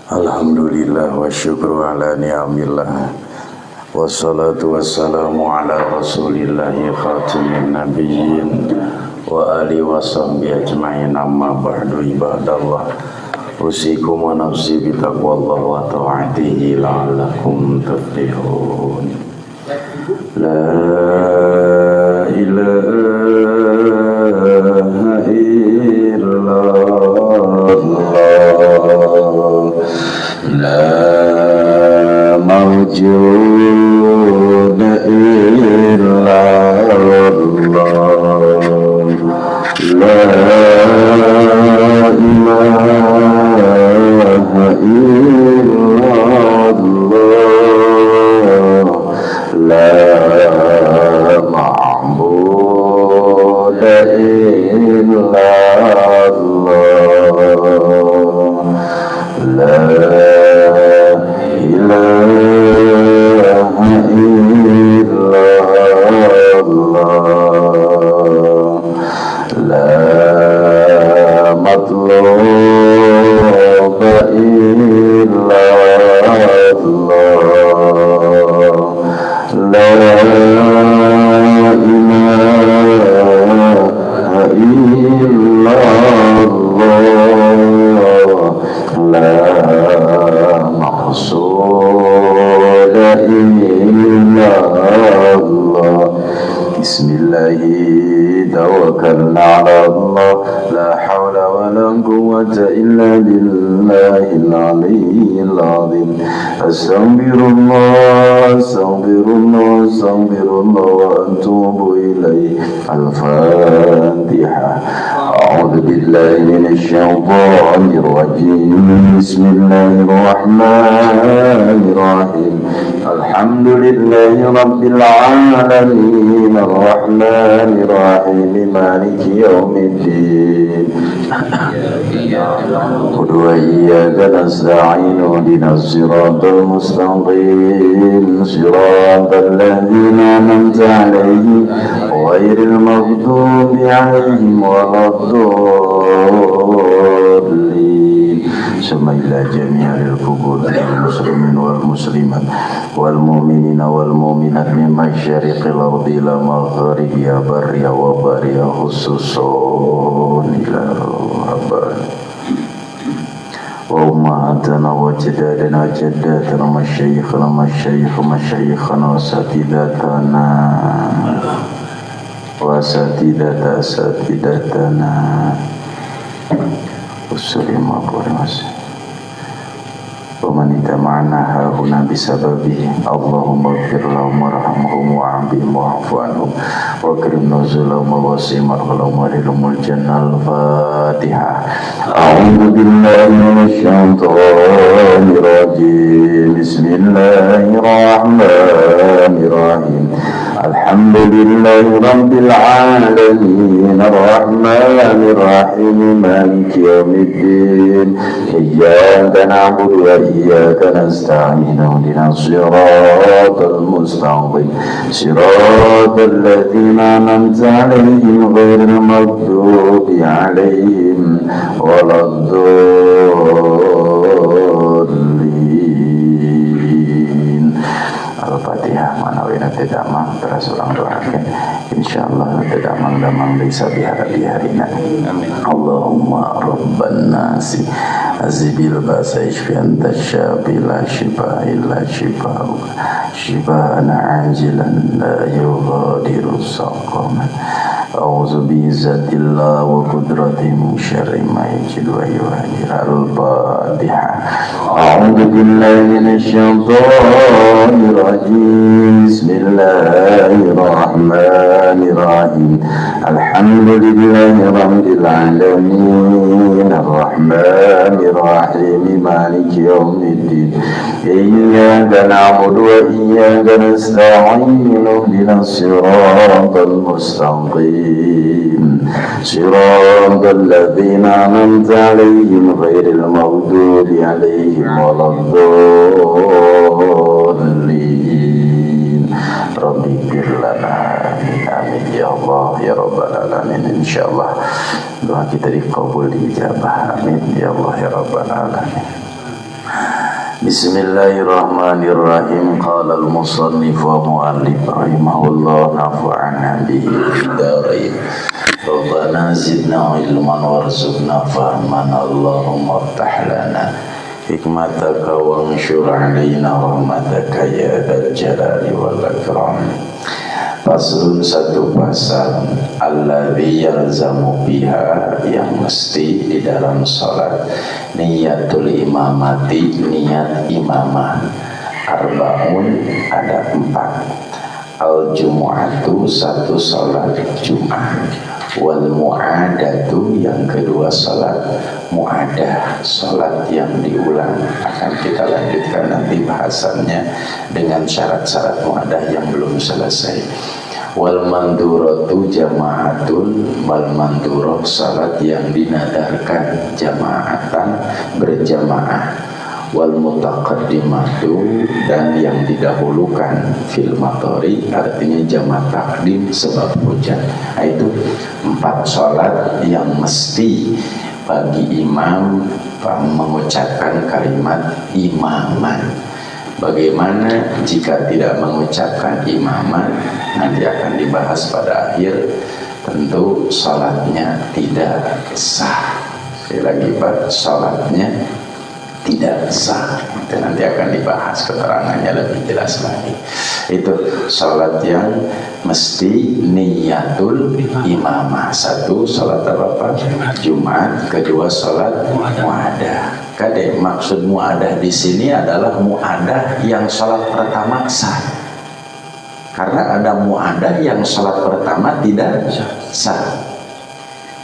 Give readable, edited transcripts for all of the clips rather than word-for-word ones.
Alhamdulillah wa syukru ala ni'amillah wassalatu wassalamu ala rasulillahi khatimin nabiyyin wa alihi wa sahbihi ajma'in amma ba'du ibadallah usikum wa nafsi bitaqwallah wa ta'atihi la'allakum tuflihun. La ilaha illallah, la mawjuda illallah, la ilaha illallah, la ma'buda illallah, la ilaha illallah, la matluba illallah, la ilaha illallah, la maqsuda illallah. Bismillahi tawakkalna ala Allah, la hawla wa la quwwata illa billahil aliyyil azim. Astaghfirullah, astaghfirullah, astaghfirullah wa atubu ilaih. Al-Fatihah. A'udzu billahi minasy syaithanir rajim. Bismillahirrahmanirrahim. Alhamdulillahi rabbil alamin, arrahmanir rahim, maliki yaumiddin. Qul wa iyyaka nasta'in, ihdinas siratal mustaqim, siratal ladzina an'amta 'alaihim ghairil maghdubi 'alaihim waladdallin. Summa ila jami'il fuqara'il muslimin wal muslimat wal mu'minina wal mu'minat min masyariqil ardi ila maghribiha barriha wa bariha khususun ila rabbana wa ummahatana wa jaddadana jaddatana masyayikhana masyayikhana wa satidatana wa satidatana usulima purimas wa manita ma'ana hahuna bisababihi. Allahumma ighfir lahum warhamhum wa'afihim wa'fu anhum wa akrim nuzulahum wa wasi' marhalahum wa ridhumul jannah. Al-Fatihah. A'udzu billahi minasy syaithanir rajim. Bismillahirrahmanirrahim. Alhamdulillahi rabbil alamin, arrahmanir rahim, maliki yaumiddin. Iyyaka na'budu wa iyyaka nasta'in, ihdinas siratal mustaqim, siratal ladzina an'amta 'alaihim ghairil maghdubi 'alaihim waladdallin. Al-Fatihah. Manawina tedamang terasulang doakan insyaallah tedamang damang bisa biharina. Allahumma rabban nasi azibil basa ishfian tasyafi la shifa illa shifa'uka shifa'an ajilan la yughadiru saqaman. A'udzu bi'izzatillah wa qudratihi min syarri ma yajidu wa yuhadir. Al-Fatihah. A'udzu billahi minasy syaithanir rajim. Bismillahirrahmanirrahim. Alhamdulillahi rabbil alamin, arrahmanir rahim, maliki yaumiddin. Iyyaka na'budu wa iyyaka nasta'in, ihdinas siratal mustaqim, siratal ladzina an'amta 'alaihim ghairil maghdubi 'alaihim waladdallin. Rabbi ighfir lana, amin ya Allah ya rabbal alamin. alamin. Insyaallah doa kita dikabul dijabah. Amin ya Allah ya rabbal alamin. Bismillahirrahmanirrahim. Qala al-musannif wa mu'allif rahimahullah nafa'ana bihi fid dharain. Rabbana zidna ilman warzuqna fahman. Allahumma iftah lana hikmataka wanshur alaina rahmataka ya dzal jalali wal ikram. Faslun, satu pasal alladzi yalzamu biha, yang mesti di dalam salat, niyatul imamati, niat imamah. Arbaun, ada 4. Al jumu'atu, satu salat Jumat. Wal mu'adatu, yang kedua salat mu'adah, salat yang diulang. Akan kita lanjutkan nanti bahasannya dengan syarat-syarat mu'adah yang belum selesai. Wal manduratu jama'atun, wal mandurah, salat yang dinadarkan jama'atan, berjamaah. Wal mutaqaddimatu, dan yang didahulukan fil matori, artinya jama' takdim sebab hujan. Itu 4 salat yang mesti bagi imam mengucapkan kalimat imaman. Bagaimana jika tidak mengucapkan imaman, nanti akan dibahas pada akhir. Tentu salatnya tidak sah. Sekali lagi Pak, salatnya tidak sah. Itu nanti akan dibahas keterangannya lebih jelas lagi. Itu salat yang mesti niyatul imamah. Satu, salat apa? Jumat. Kedua, salat mu'adah. Kade, maksud mu'adah di sini adalah mu'adah yang salat pertama sah. Karena ada mu'adah yang salat pertama tidak sah.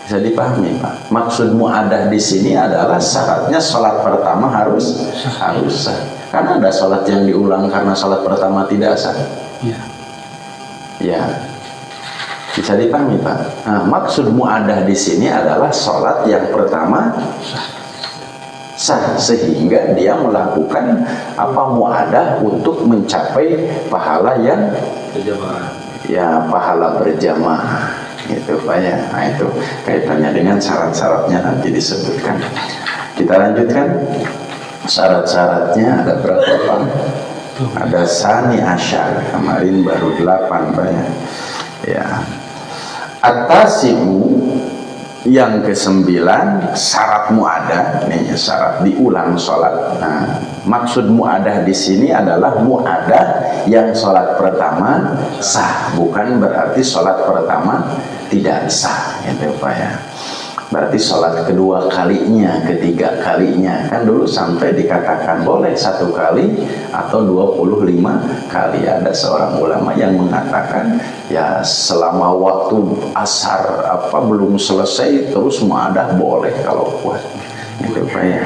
Bisa dipahami Pak? Maksud mu'adah di sini adalah syaratnya salat pertama harus sah. Karena ada salat yang diulang karena salat pertama tidak sah. Ya. Bisa dipahami Pak? Nah, maksud mu'adah di sini adalah salat yang pertama sah, sehingga dia melakukan mu'adah untuk mencapai pahala yang berjamaah. Ya, pahala berjamaah. Itu Pak ya. Nah, itu kaitannya dengan syarat-syaratnya nanti disebutkan. Kita lanjutkan. Syarat-syaratnya ada berapa Pak? Ada sani asyar, kemarin baru 8 Pak ya. Ya. At-tasi'u, yang ke-9, syarat mu'adah. Nih, syarat diulang sholat. Nah, maksud mu'adah di sini adalah mu'adah yang sholat pertama sah, bukan berarti sholat pertama tidak sah. Itu Pak ya. Berarti sholat kedua kalinya, ketiga kalinya, kan dulu sampai dikatakan boleh 1 kali atau 25 kali. Ada seorang ulama yang mengatakan ya selama waktu asar belum selesai terus mu'adah boleh kalau kuat. Itu Pak ya.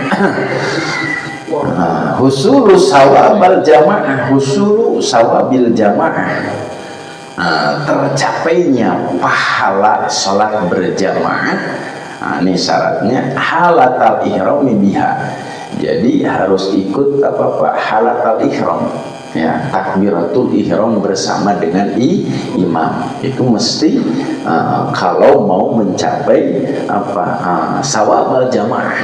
Husulu sawabil jamaah, husulu sawabil jamaah, tercapainya pahala sholat berjamaah. Ini syaratnya halatal ihrami biha. Jadi harus ikut halatal ihram. Ya, takbiratul ihram bersama dengan imam. Itu mesti kalau mau mencapai sawabal jamaah.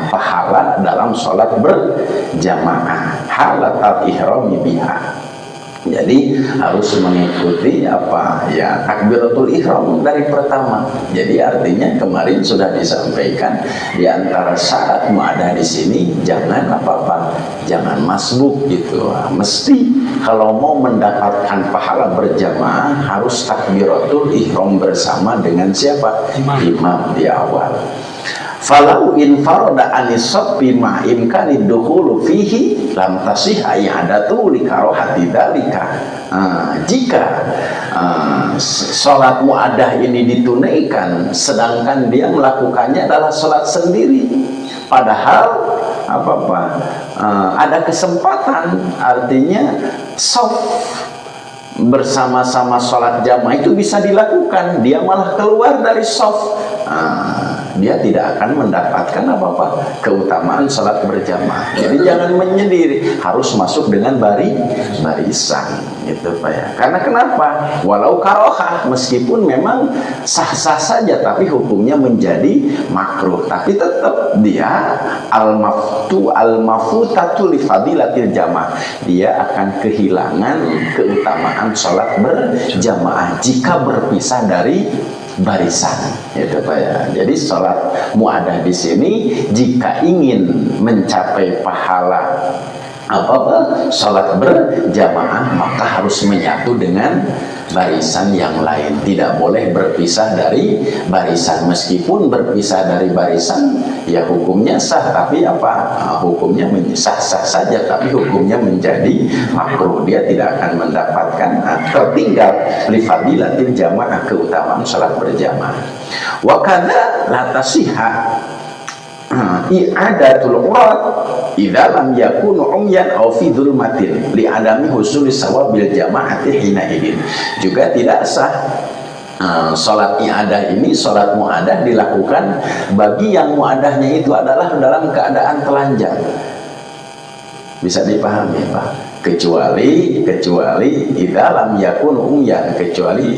Pahala dalam sholat berjamaah, halatal ihrami biha. Jadi harus mengikuti takbiratul ihram dari pertama. Jadi artinya kemarin sudah disampaikan di antara syarat mu'adah di sini jangan jangan masbuk gitu. Mesti kalau mau mendapatkan pahala berjamaah harus takbiratul ihram bersama dengan siapa? Imam di awal. Falau in farada anisabbi ma imkani dukhulu fihi lam tasih ayadatu li karahati dalika. Jika salat mu'adah ini ditunaikan sedangkan dia melakukannya adalah salat sendiri, padahal ada kesempatan, artinya soft bersama-sama salat jamaah itu bisa dilakukan, dia malah keluar dari soft. dia tidak akan mendapatkan apa-apa keutamaan salat berjamaah. Jadi jangan menyendiri, harus masuk dengan barisan gitu Pak ya. Karena kenapa? Walau karohah, meskipun memang sah-sah saja, tapi hukumnya menjadi makruh. Tapi tetap dia al-mafutatu li fadilatil jamaah, dia akan kehilangan keutamaan salat berjamaah jika berpisah dari barisan, itu Pak ya. Jadi sholat muadah di sini jika ingin mencapai pahala sholat berjamaah, maka harus menyatu dengan barisan yang lain, tidak boleh berpisah dari barisan. Meskipun berpisah dari barisan ya hukumnya sah, tapi hukumnya sah-sah saja, tapi hukumnya menjadi makruh. Dia tidak akan mendapatkan tertinggal li fadilatil jamaah, keutamaan salat berjamaah. Wa kadza la tasihha i'adatul urat idza lam yakunu umyan aw fi dzulmatin li adami husuli sawabil jamaati hina idin. Juga tidak sah salat i'adah ini, salat muadah dilakukan bagi yang muadahnya itu adalah dalam keadaan telanjang. Bisa dipahami Pak? Kecuali idza lam yakun umyan, kecuali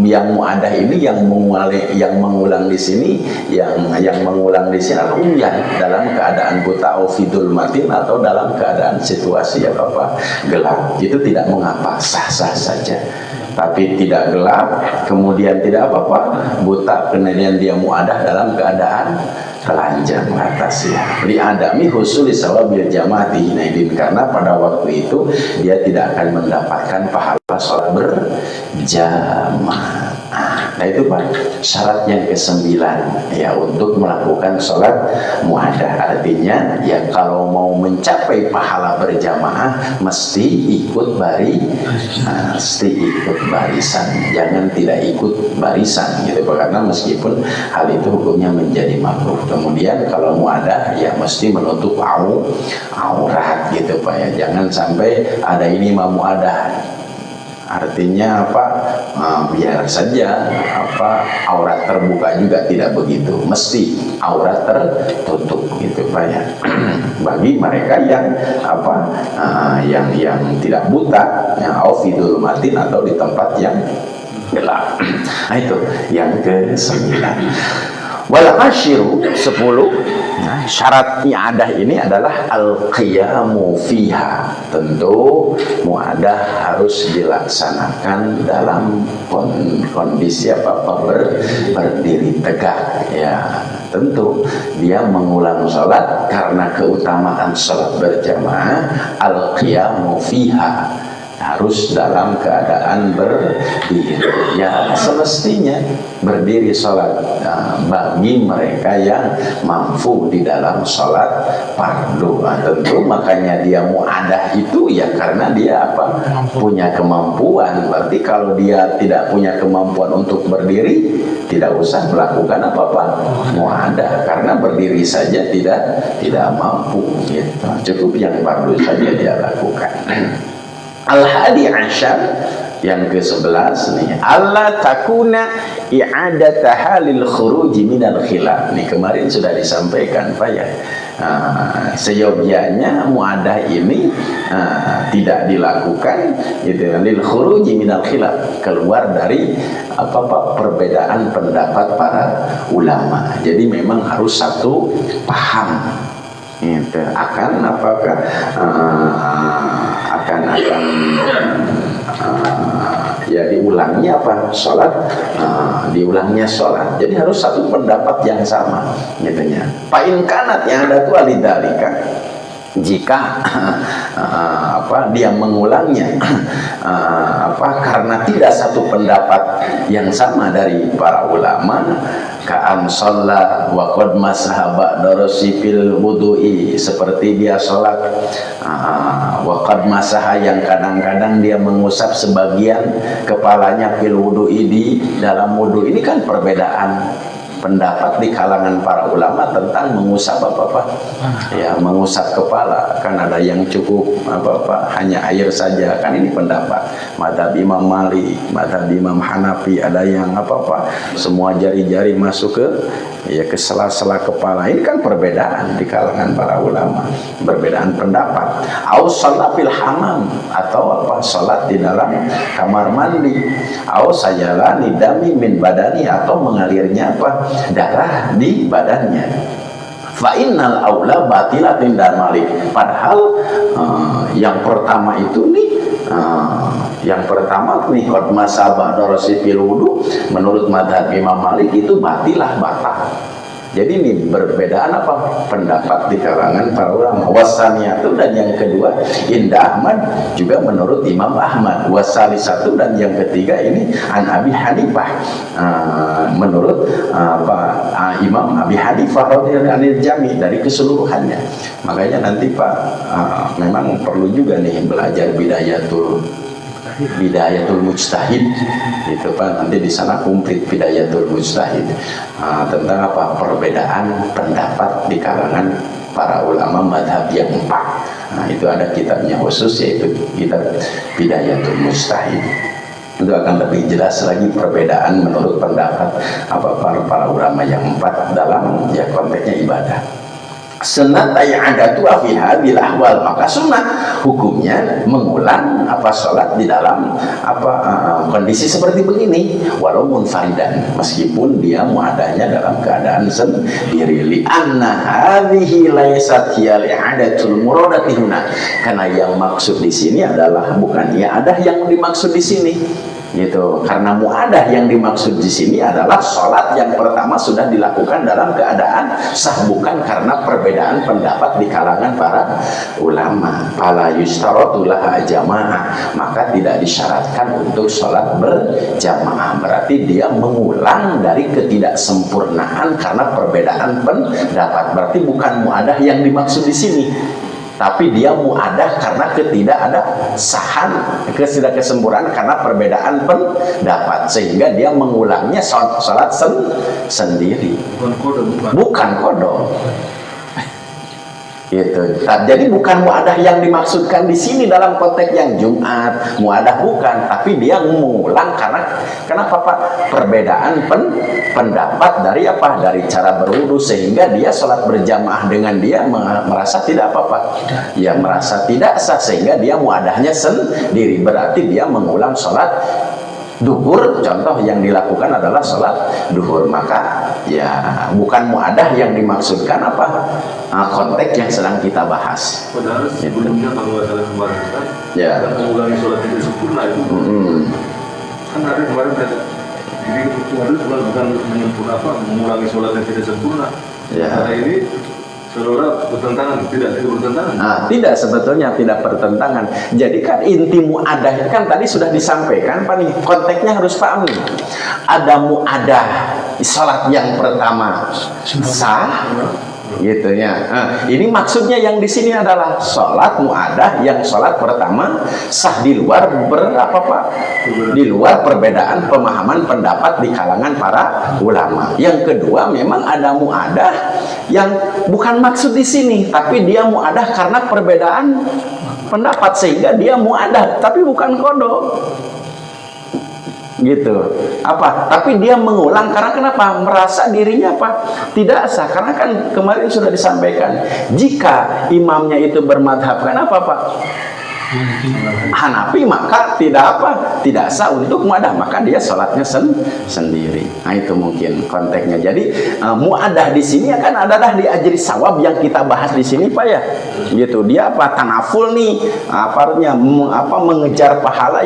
yang muadah ini yang mengulang di sini, yang mengulang di sini adalah umyan, dalam keadaan buta au fidul matin, atau dalam keadaan situasi gelap. Itu tidak mengapa, sah-sah saja. Tapi tidak gelap, kemudian tidak buta, kemudian dia muadah dalam keadaan telanjang atas ya. Li adami husuli sawabil jamaati hinaidin, karena pada waktu itu dia tidak akan mendapatkan pahala sholat berjamaah. Nah itu Pak, syarat yang ke-9 ya untuk melakukan sholat muadah. Artinya ya kalau mau mencapai pahala berjamaah mesti ikut barisan, jangan tidak ikut barisan gitu Pak, karena meskipun hal itu hukumnya menjadi makruh. Kemudian kalau muadah ya mesti menutup aurat gitu Pak ya, jangan sampai ada ini mau muadah, artinya biar saja aurat terbuka, juga tidak begitu, mesti aurat tertutup gitu Pak ya. Bagi mereka yang yang tidak buta, yang aufidul matin, atau di tempat yang gelap. Nah itu yang ke-9. Wal ashiru 10, syarat i'adah ini adalah al-qiyamu fiha. Tentu muadah harus dilaksanakan dalam kondisi berdiri tegak ya. Tentu dia mengulang sholat karena keutamaan sholat berjamaah, al-qiyamu fiha, harus dalam keadaan berdiri ya, semestinya berdiri sholat bagi mereka yang mampu di dalam sholat fardu. Tentu makanya dia muadah itu ya karena dia punya kemampuan. Berarti kalau dia tidak punya kemampuan untuk berdiri, tidak usah melakukan muadah, karena berdiri saja tidak mampu gitu. Cukup yang fardu saja dia lakukan. Al-hadi asyar yang ke-11 nih, Allah takuna i'adataha lil khuruji minal khilaf. Nih kemarin sudah disampaikan Pak ya. Seyogyanya muadah ini tidak dilakukan gitu, lil khuruji minal khilaf, keluar dari perbedaan pendapat para ulama. Jadi memang harus satu paham gitu, akan ya diulangnya sholat, diulangnya sholat. Jadi harus satu pendapat yang sama gitunya. Fa'in kanat yang ada tuh alidalika, jika dia mengulangnya karena tidak satu pendapat yang sama dari para ulama, ka'an sholat wa qad masaha darosipil wudu'i, seperti dia sholat wa qad masaha, yang kadang-kadang dia mengusap sebagian kepalanya fil wudu'i, di dalam wudu. Ini kan perbedaan pendapat di kalangan para ulama tentang mengusap apa-apa. Ya, mengusap kepala. Kan ada yang cukup apa-apa hanya air saja. Kan ini pendapat mazhab Imam Malik, mazhab Imam Hanafi, ada yang apa-apa semua jari-jari masuk ke sela-sela kepala. Ini kan perbedaan di kalangan para ulama, perbedaan pendapat. Aus salat fil hamam, atau apa, salat di dalam kamar mandi. Aus sajalani dami min badani, atau mengalirnya apa, darah di badannya. Fa innal aula batilatin dan malik. Padahal yang pertama itu nih, yang pertama nih qad masabah darasi fil wudu, menurut mazhab Imam Malik itu batilah, batal. Jadi ini perbedaan apa, pendapat di kalangan para ulama. Wasaniyatu, dan yang kedua Indah Ahmad juga menurut Imam Ahmad. Wasalisatu, dan yang ketiga ini an Abi Hanifah, menurut Imam Abi Hanifah radhiyallahu jami, dari keseluruhannya. Makanya nanti Pak memang perlu juga nih belajar Bidayatul Mujtahid itu Pak, nanti di sana komplit Bidayatul Mujtahid tentang apa, perbedaan pendapat di kalangan para ulama madhab yang 4. Nah, itu ada kitabnya khusus, yaitu kitab Bidayatul Mujtahid. Itu akan lebih jelas lagi perbedaan menurut pendapat apa para ulama yang 4 dalam ya konteksnya ibadah. Sunnat ay'adatu fi hadhil ahwal, maka sunnah hukumnya mengulang apa salat di dalam apa kondisi seperti begini, walau munfaridan, meskipun dia muadahnya dalam keadaan sendiri. Li anna hadhihi laysat hiya li'adatul muradati huna, karena yang maksud di sini adalah bukan iadah yang dimaksud di sini. Gitu. Karena muadah yang dimaksud di sini adalah sholat yang pertama sudah dilakukan dalam keadaan sah, bukan karena perbedaan pendapat di kalangan para ulama. Fala yustaratu laha jamaah, maka tidak disyaratkan untuk sholat berjamaah. Berarti dia mengulang dari ketidaksempurnaan karena perbedaan pendapat. Berarti bukan muadah yang dimaksud di sini, tapi dia muadah karena ketidaksempurnaan karena perbedaan pendapat, sehingga dia mengulangnya sholat sendiri, bukan kodok. Gitu. Jadi bukan muadah yang dimaksudkan di sini dalam konteks yang Jumat, muadah bukan, tapi dia mengulang karena kenapa Pak? Perbedaan pendapat dari apa? Dari cara berwudu, sehingga dia sholat berjamaah dengan dia merasa tidak apa-apa. Ya merasa tidak sah, sehingga dia muadahnya sendiri. Berarti dia mengulang sholat duhur, contoh yang dilakukan adalah sholat duhur, maka ya bukan muadah yang dimaksudkan apa konteks yang sedang kita bahas. Padahal sebelumnya kalau nggak salah kemarin kan, ya, mengulangi sholat tidak sempurna itu. Kan ada kemarin jadi itu bukan menyempurna apa, mengulangi sholat yang tidak sempurna. Ya. Karena ini saudara bertentangan, tidak bertentangan. Tidak, sebetulnya tidak bertentangan. Jadi kan inti muadah kan tadi sudah disampaikan Pak nih, konteksnya harus paham nih. Ada muadah salat yang pertama sah, gitu ya. Ini maksudnya yang di sini adalah salat muadah yang salat pertama sah di luar berapa Pak? Di luar perbedaan pemahaman pendapat di kalangan para ulama. Yang kedua, memang ada muadah yang bukan maksud di sini, tapi dia muadah karena perbedaan pendapat, sehingga dia muadah tapi bukan kodok. Gitu. Apa? Tapi dia mengulang karena kenapa? Merasa dirinya apa? Tidak sah. Karena kan kemarin sudah disampaikan, jika imamnya itu bermadhabkan apa Pak? Hanafi, maka tidak sah untuk muadah, maka dia sholatnya sendiri. Nah itu mungkin konteksnya. Jadi muadah di sini akan adalah di ajri sawab yang kita bahas di sini Pak ya. Gitu. Dia apa? Tanaful nih, mengejar pahala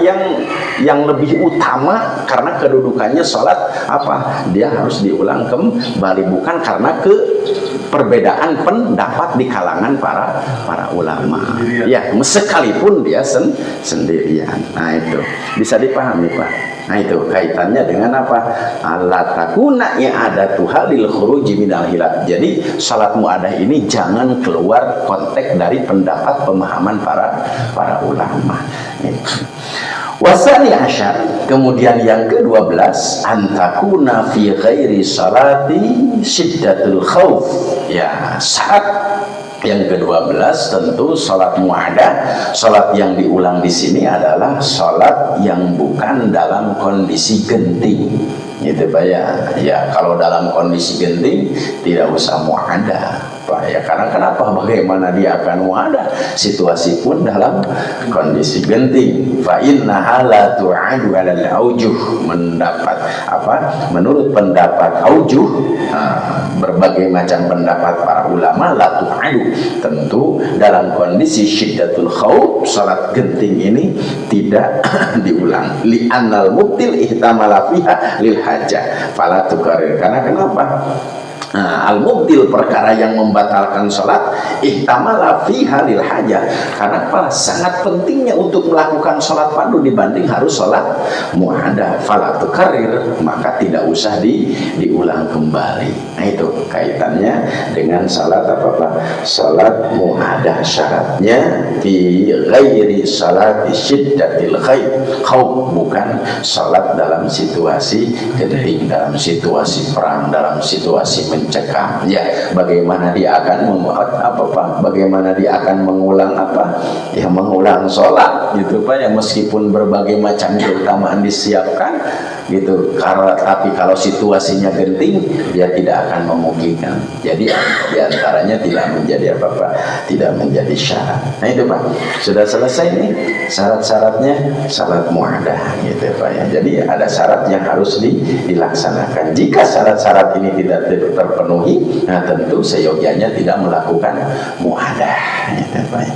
yang lebih utama karena kedudukannya sholat apa? Dia harus diulang kembali, bukan karena perbedaan pendapat di kalangan para ulama. Ya, sekalipun dia sendirian. Nah itu bisa dipahami Pak. Nah itu kaitannya dengan apa? Alat takuna i'adatu halil khuruji minal hilaf. Jadi salat muadah ini jangan keluar konteks dari pendapat pemahaman para ulama. Wasani asyar, kemudian yang ke-12, antakuna fi ghairi salati syiddatul khauf. Ya, saat yang ke-12 tentu salat muadah, salat yang diulang di sini adalah salat yang bukan dalam kondisi genting. Gitu Pak ya. Ya, kalau dalam kondisi genting tidak usah muadah. Pak ya, karena kenapa? Bagaimana dia akan muadah? Situasi pun dalam kondisi genting. Fa innaha la tu'adu 'alal aujuh, mendapat apa? Menurut pendapat aujuh, berbagai macam pendapat para ulama, la tu'adu, tentu dalam kondisi syiddatul khauf, salat genting ini tidak diulang. Li annal mubtil ihtamala fiha lil hajah fala tukarir. Karena kenapa? Al-mubtil, perkara yang membatalkan sholat, ihtamala fiha lil hajah, karena apa? Sangat pentingnya untuk melakukan sholat fardu dibanding harus sholat muadah, fala tukarir, maka tidak usah diulang kembali. Nah itu kaitannya dengan sholat apa? Sholat muadah, syaratnya fi ghairi sholati syiddatil khauf, bukan sholat dalam situasi genting, dalam situasi perang, dalam situasi mencekam. Ya, bagaimana dia akan membuat apa? Bagaimana dia akan mengulang apa? Ya, mengulang sholat gitu Pak ya, meskipun berbagai macam keutamaan disiapkan gitu. Tapi kalau situasinya genting, dia tidak akan memungkinkan. Jadi diantaranya tidak menjadi apa-apa, tidak menjadi syarat. Nah itu Pak, sudah selesai nih syarat-syaratnya salat muadah gitu Pak ya. Jadi ada syarat yang harus dilaksanakan. Jika syarat-syarat ini tidak terpenuhi, nah tentu seyogianya tidak melakukan muadah gitu Pak ya.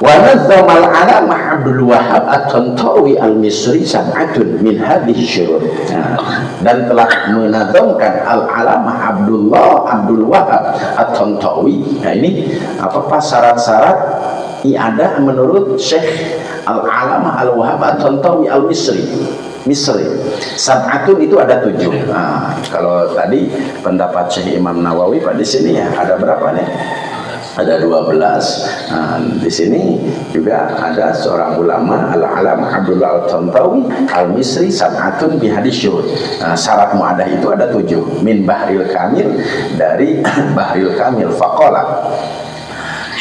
Wa nadzamal alamah Abdul Wahab at-Tantawi al-Misri sab'atun min hadhihi syurut. Dan telah menadzamkan al-alamah Abdul Wahab at-Tantawi. Nah ini apa syarat-syarat iadah menurut Syekh al-alamah al-Wahab at-Tantawi al-Misri. Sab'atun itu ada 7. Nah, kalau tadi pendapat Syekh Imam Nawawi Pak, di sini ya ada berapa nih? Ada 12. Nah, di sini juga ada seorang ulama al-alamah Abdullah al-Tantawi al-Misri sab'atun bi hadis syurut. Nah, syarat muadah itu ada 7. Min Bahril Kamil, dari Bahril Kamil, faqala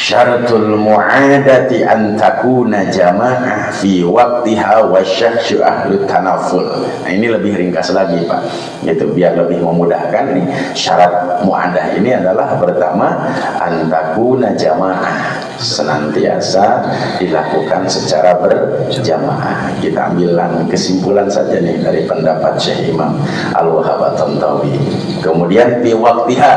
syaratul mu'adati an takuna jamaah fi waqtiha wa syahsyu ahlu tanaful. Nah ini lebih ringkas lagi Pak, gitu biar lebih memudahkan nih. Syarat mu'adah ini adalah pertama an takuna jamaah, senantiasa dilakukan secara berjamaah. Kita ambil kesimpulan saja nih dari pendapat Syekh Imam Al-Wahhab at-Tantawi. Kemudian fi waqtiha,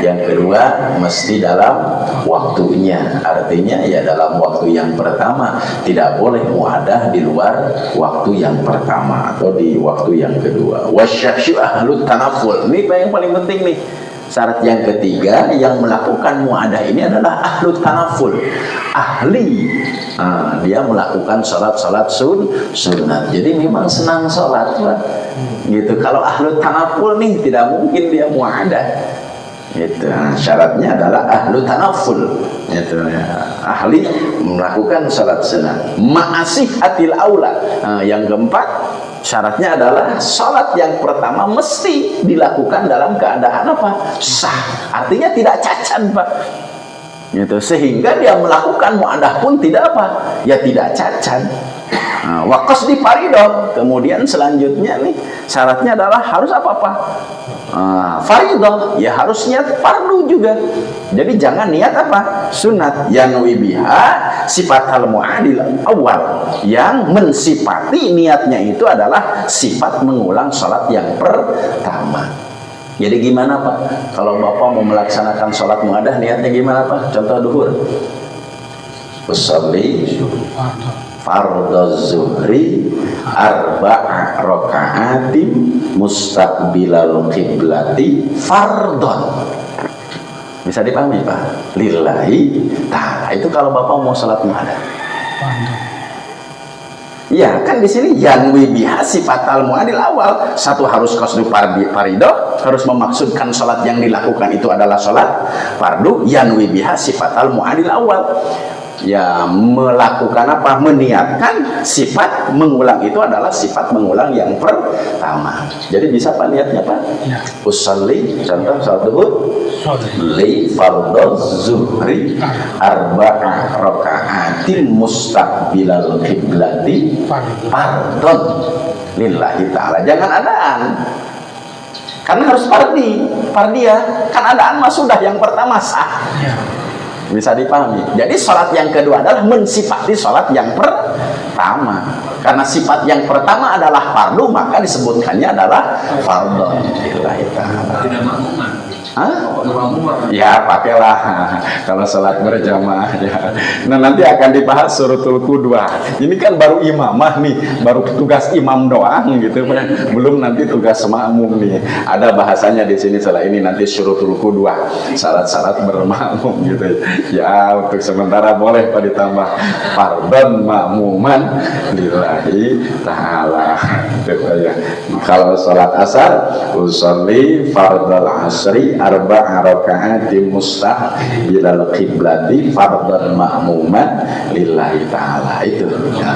yang kedua mesti dalam waktunya, artinya ya dalam waktu yang pertama, tidak boleh muadah di luar waktu yang pertama atau di waktu yang kedua. Wasyahsyu ahlut tanaful, ini yang paling penting nih. Syarat yang ketiga yang melakukan muadah ini adalah ahlut tanaful, ahli. Dia melakukan sholat sunat, jadi memang senang sholat Pak. Gitu. Kalau ahlut tanaful nih tidak mungkin dia muadah. Itu syaratnya adalah ahlu tanaful, itu ya, ahli melakukan salat sunat. Ma'asihatil aula. Yang keempat syaratnya adalah salat yang pertama mesti dilakukan dalam keadaan apa? Sah, artinya tidak cacat Pak. Itu sehingga dia melakukan muadah pun tidak apa? Ya tidak cacat. Wakas di faridah. Kemudian selanjutnya nih syaratnya adalah harus apa-apa? Faridah, ya harus niat fardu juga. Jadi jangan niat apa? Sunat. Yanwi biha sifat al-mu'adil awal, yang mensifati niatnya itu adalah sifat mengulang sholat yang pertama. Jadi gimana Pak? Kalau Bapak mau melaksanakan sholat muadah, niatnya gimana Pak? Contoh duhur. Usolli fardhu zuhri arba'a raka'atin mustaqbilal qiblati fardhon. Bisa dipahami Pak? Lillahi ta'ala. Itu kalau Bapak mau sholat muadah. Ya kan di sini yanwi biha sifatal muadil awal. Satu harus qasdu faridah, harus memaksudkan sholat yang dilakukan itu adalah sholat fardu. Yanwi biha sifatal muadil awal. ya melakukan apa? Meniatkan sifat mengulang itu adalah sifat mengulang yang pertama. Jadi bisa Pak niatnya Pak? Ya. Usalli, contoh salat duhur, li fardhu zuhri arba'a raka'atin mustaqbilal qiblati fardhon lillahi ta'ala. Jangan adaan. Karena harus fardiyah. Kan adaan mah sudah yang pertama sah. Ya. Bisa dipahami. Jadi sholat yang kedua adalah mensifati sholat yang pertama. Karena sifat yang pertama adalah fardu, maka disebutkannya adalah fardhon lillahi ta'ala. Tidak makmuman. Hah? Makmuman. Ya pakailah kalau sholat berjamaah ya. Nah nanti akan dibahas suratul qudwah. Ini kan baru imamah nih, baru tugas imam doang gitu, belum nanti tugas makmum nih. Ada bahasanya di sini setelah ini nanti suratul qudwah, syarat-syarat bermakmum gitu. Ya untuk sementara boleh Pak ditambah fardhon makmuman lillahi ta'ala. Ya. Kalau sholat asar usolli fardhal asri arba'a raka'atin mustaqbilal qiblati fardhon makmuman lillahi ta'ala. Itu ya.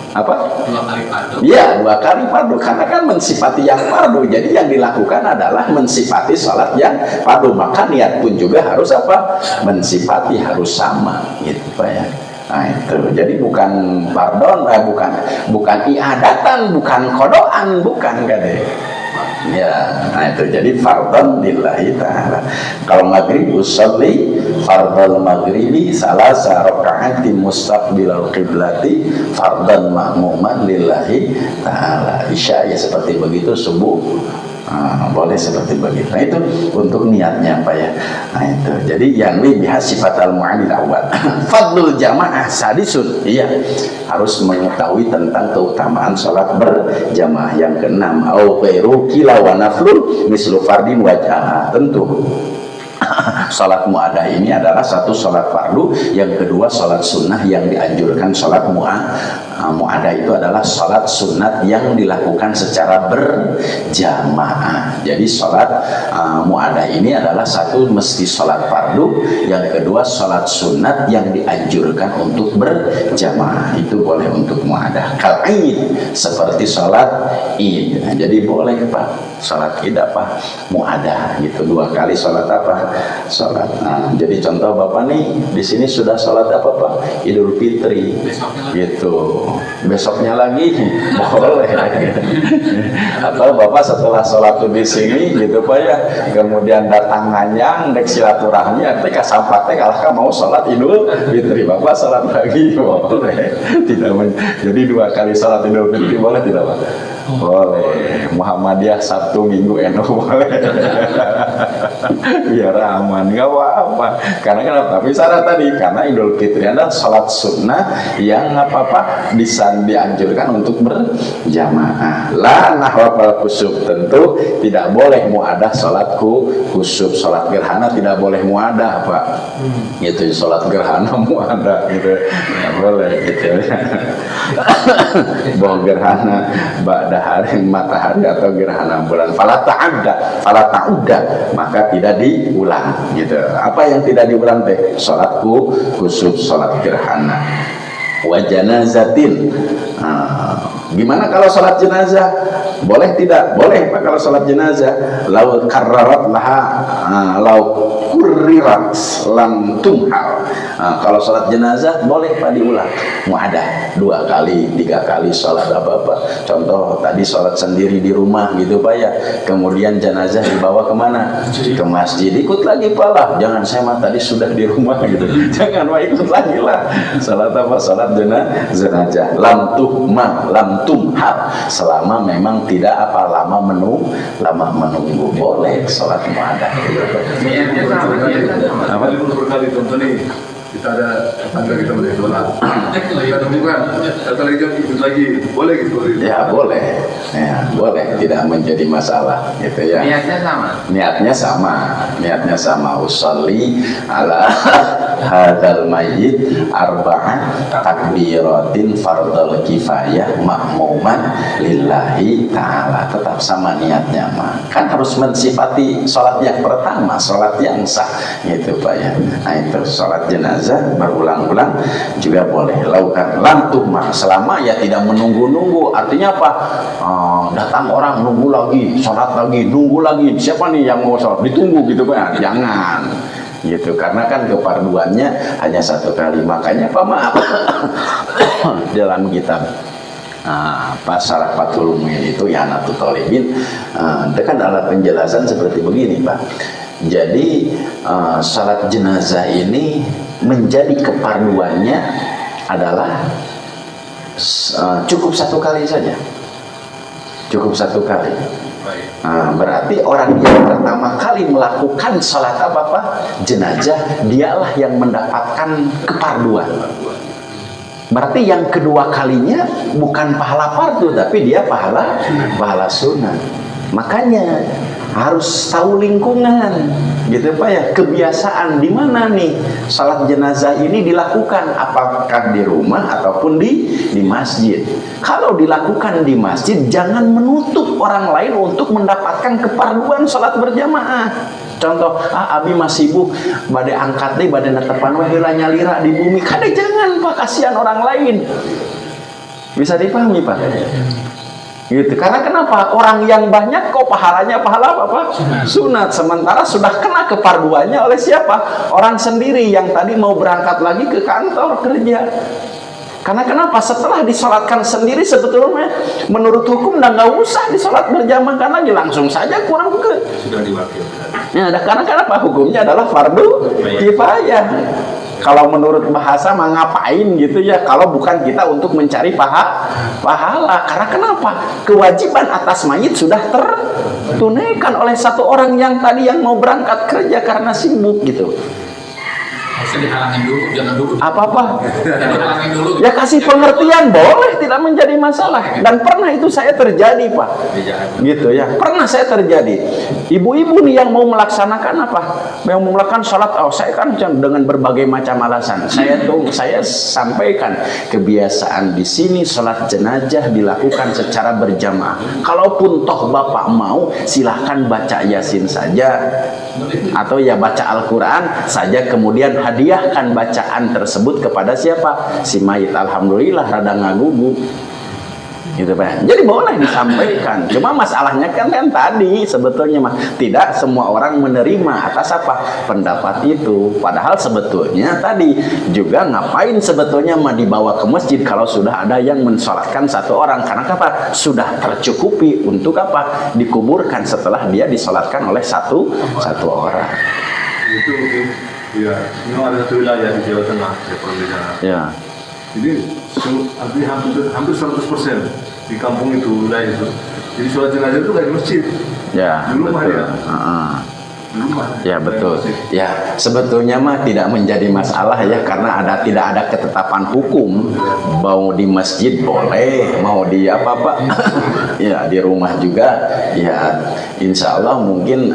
Apa? 2 kali fardu. Iya, 2 kali fardu karena kan mensifati yang fardu. Jadi yang dilakukan adalah mensifati sholat yang fardu. Maka niat pun juga harus apa? Mensifati, harus sama gitu Pak ya. Nah itu, jadi bukan pardon, bukan iadatan, bukan kodoan, bukan kade. Ya, nah itu jadi fardhon lillahi ta'ala. Kalau maghrib usolli fardhal maghribi salasa raka'atin mustaqbilal qiblati fardhon makmuman lillahi ta'ala. Isya ya seperti begitu, subuh boleh seperti begitu. Nah itu untuk niatnya Pak ya. Nah itu jadi yang lebih sifat al-mu'anil awal. Fadlul jamaah sadisun. Iya, harus mengetahui tentang keutamaan sholat berjamaah. Yang keenam, au khairu kila wa naflun mislu fardin wajah. Tentu sholat mu'adah ini adalah satu sholat fardu, yang kedua sholat sunnah yang dianjurkan. Sholat mu'adah itu adalah sholat sunat yang dilakukan secara berjamaah. Jadi sholat mu'adah ini adalah satu mesti sholat fardu, yang kedua sholat sunat yang dianjurkan untuk berjamaah. Itu boleh untuk mu'adah. Kal id, seperti sholat id. Nah, jadi boleh Pak sholat id apa? Mu'adah gitu, 2 kali sholat apa? Sholat. Nah, jadi contoh Bapak nih di sini sudah sholat apa Pak? Idul Fitri gitu. Besoknya lagi boleh. Atau Bapak setelah sholat di sini gitu Pak ya, kemudian datang nganyang dek silaturahmi, artinya sampai kalau mau sholat Idul Fitri Bapak sholat lagi boleh. Jadi 2 kali sholat Idul Fitri boleh tidak Pak? Boleh. Muhammadiyah Sabtu Minggu boleh. Biar aman, nggak apa-apa. Karena kenapa? Tapi syarat tadi, karena Idul Fitri adalah sholat sunnah yang apa-apa bisa dianjurkan untuk berjamaah. La nahwal kusuf, tentu tidak boleh muadah sholat kusuf, sholat gerhana tidak boleh muadah Pak. Itu sholat gerhana muadah gitu, nggak boleh gitu. Bohong gerhana hari matahari atau gerhana bulan fala ta'udda, maka tidak diulang gitu. Apa yang tidak diulang teh? Salat kusuf, salat gerhana. Wa janazatin. Gimana kalau salat jenazah? Boleh tidak? Boleh Pak kalau salat jenazah. Lau karrarat laha lau kurrirat lam tumhal. Kalau salat jenazah boleh Pak diulang. Mu'adah 2 kali, 3 kali salat apa-apa. Contoh tadi salat sendiri di rumah gitu Pak ya. Kemudian jenazah dibawa kemana? Ke masjid. Ikut lagi Pak lah. Jangan saya mah tadi sudah di rumah gitu. Jangan Pak, ikut lagi lah. Salat apa? Salat jenazah. Lam tumhal. Selama memang tidak apa lama menunggu boleh salat mu'adah gitu. Apa? Berkali contoh nih, kita ada tetangga kita boleh sholat, kita temukan kata lagi ikut lagi, boleh gitu? Ya boleh, tidak menjadi masalah gitu ya. Niatnya sama. Usolli ala hadal mayyit arba'ah takbiratin fardal kifayah makmuman lillahi ta'ala. Tetap sama niatnya mah. Kan harus mensifati sholat yang pertama, sholat yang sah gitu Pak ya. Nah itu sholat jenazah jenazah berulang-ulang juga boleh lakukan. Lantuh mah selama ya tidak menunggu-nunggu. Artinya apa? Datang orang nunggu lagi, sholat lagi, nunggu lagi. Siapa nih yang mau sholat? Ditunggu gitu kan? Jangan. Gitu, karena kan keparduannya hanya satu kali. Makanya Pak maaf dalam kitab Syarafatul Mu'in itu Ihanatul Thalibin kan ada penjelasan seperti begini Pak. Jadi salat jenazah ini menjadi keparduannya adalah cukup satu kali saja, cukup satu kali. Berarti orang yang pertama kali melakukan salat apa jenazah, dialah yang mendapatkan keparduan. Berarti yang kedua kalinya bukan pahala fardu, tapi dia pahala sunnah. Makanya harus tahu lingkungan, gitu Pak ya. Kebiasaan di mana nih salat jenazah ini dilakukan, apakah di rumah ataupun di masjid. Kalau dilakukan di masjid, jangan menutup orang lain untuk mendapatkan keparduan salat berjamaah. Contoh, abi masih sibuk badai angkat deh, badai netepan wah heula nyalira di bumi. Kadang jangan Pak, kasihan orang lain. Bisa dipahami Pak? Gitu. Karena kenapa? Orang yang banyak kok pahalanya pahala apa? Sunat. Sementara sudah kena keparduannya oleh siapa? Orang sendiri yang tadi mau berangkat lagi ke kantor kerja. Karena kenapa? Setelah disolatkan sendiri sebetulnya menurut hukum nggak usah disolat berjamaah, karena langsung saja kurang ke sudah diwakilkan. Ya, karena kenapa? Hukumnya adalah fardu kifayah. Kalau menurut bahasa mah ngapain gitu ya, kalau bukan kita untuk mencari pahala. Karena kenapa? Kewajiban atas mayit sudah tertunaikan oleh satu orang yang tadi yang mau berangkat kerja karena sibuk gitu. Harusnya dihalangin dulu, jangan dulu. Apa-apa? Dihalangin dulu. Ya kasih pengertian boleh, tidak menjadi masalah. Dan pernah itu saya terjadi Pak. Gitu ya. Pernah saya terjadi. Ibu-ibu nih yang mau melaksanakan apa? Yang mau melakukan sholat, saya kan dengan berbagai macam alasan. Saya sampaikan kebiasaan di sini sholat jenazah dilakukan secara berjamaah. Kalaupun toh Bapak mau, silahkan baca Yasin saja. Atau ya baca Al-Quran saja, kemudian hadiahkan bacaan tersebut kepada siapa? Si mayit. Alhamdulillah rada ngagugu gitu Pak. Jadi boleh disampaikan. Cuma masalahnya kan tadi sebetulnya mah tidak semua orang menerima atas apa? Pendapat itu. Padahal sebetulnya tadi juga ngapain sebetulnya mah dibawa ke masjid kalau sudah ada yang mensolatkan satu orang. Karena apa? Sudah tercukupi untuk apa? Dikuburkan setelah dia disolatkan oleh satu orang. Itu ya, memang ada satu wilayah di Jawa Tengah ya perbedaan. Ya. Jadi artinya hampir 100% di kampung itu wilayah itu. Jadi sholat jenazah itu kayak di masjid. Ya, di rumah betul. ya. Di rumah. Ya betul. Ya sebetulnya mah tidak menjadi masalah ya, karena tidak ada ketetapan hukum. Mau di masjid boleh, mau di apa ya di rumah juga. Ya insya Allah mungkin.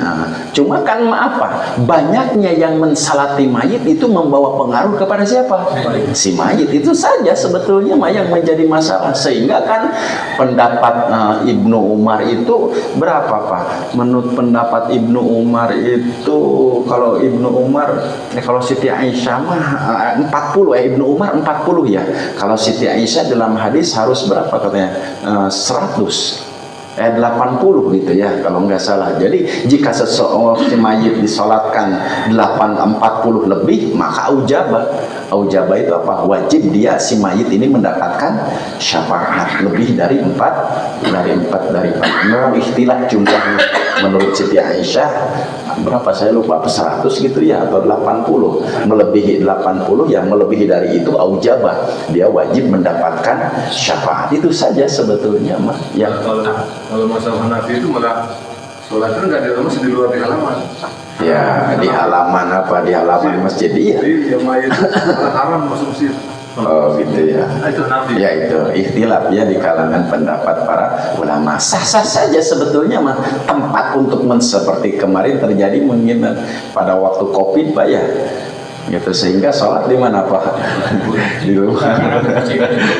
Cuma kan apa? Banyaknya yang mensalati mayit itu membawa pengaruh kepada siapa? Si mayit itu saja sebetulnya mah yang menjadi masalah. Sehingga kan pendapat Ibnu Umar itu berapa Pak? Menurut pendapat Ibnu Umar itu, kalau Ibnu Umar kalau Siti Aisyah mah 40 Ibnu Umar 40 ya. Kalau Siti Aisyah dalam hadis harus berapa katanya? 80 gitu ya kalau nggak salah. Jadi jika seseorang si mayit disolatkan 40 lebih, maka aujabah itu apa? Wajib dia si mayit ini mendapatkan syafaat lebih dari 4 Memang ikhtilaf jumlahnya. Menurut Siti Aisyah berapa saya lupa, 100 gitu ya atau 80. Melebihi 80 ya, melebihi dari itu aujabah, dia wajib mendapatkan syafaat. Itu saja sebetulnya mah ya. Kalau masalah Hanafi itu malah sholatnya nggak di rumah, di luar di halaman. Ya di halaman apa? Di halaman masjid. Iya. Jadi yang mayat itu malah haram masuk masjid. Oh gitu ya. Itu Hanafi. Ya itu ikhtilaf ya di kalangan pendapat para ulama. Sah-sah saja sebetulnya mah tempat untuk seperti kemarin terjadi mungkin pada waktu Covid Pak ya. gitu, sehingga sholat di mana Pak? Di rumah.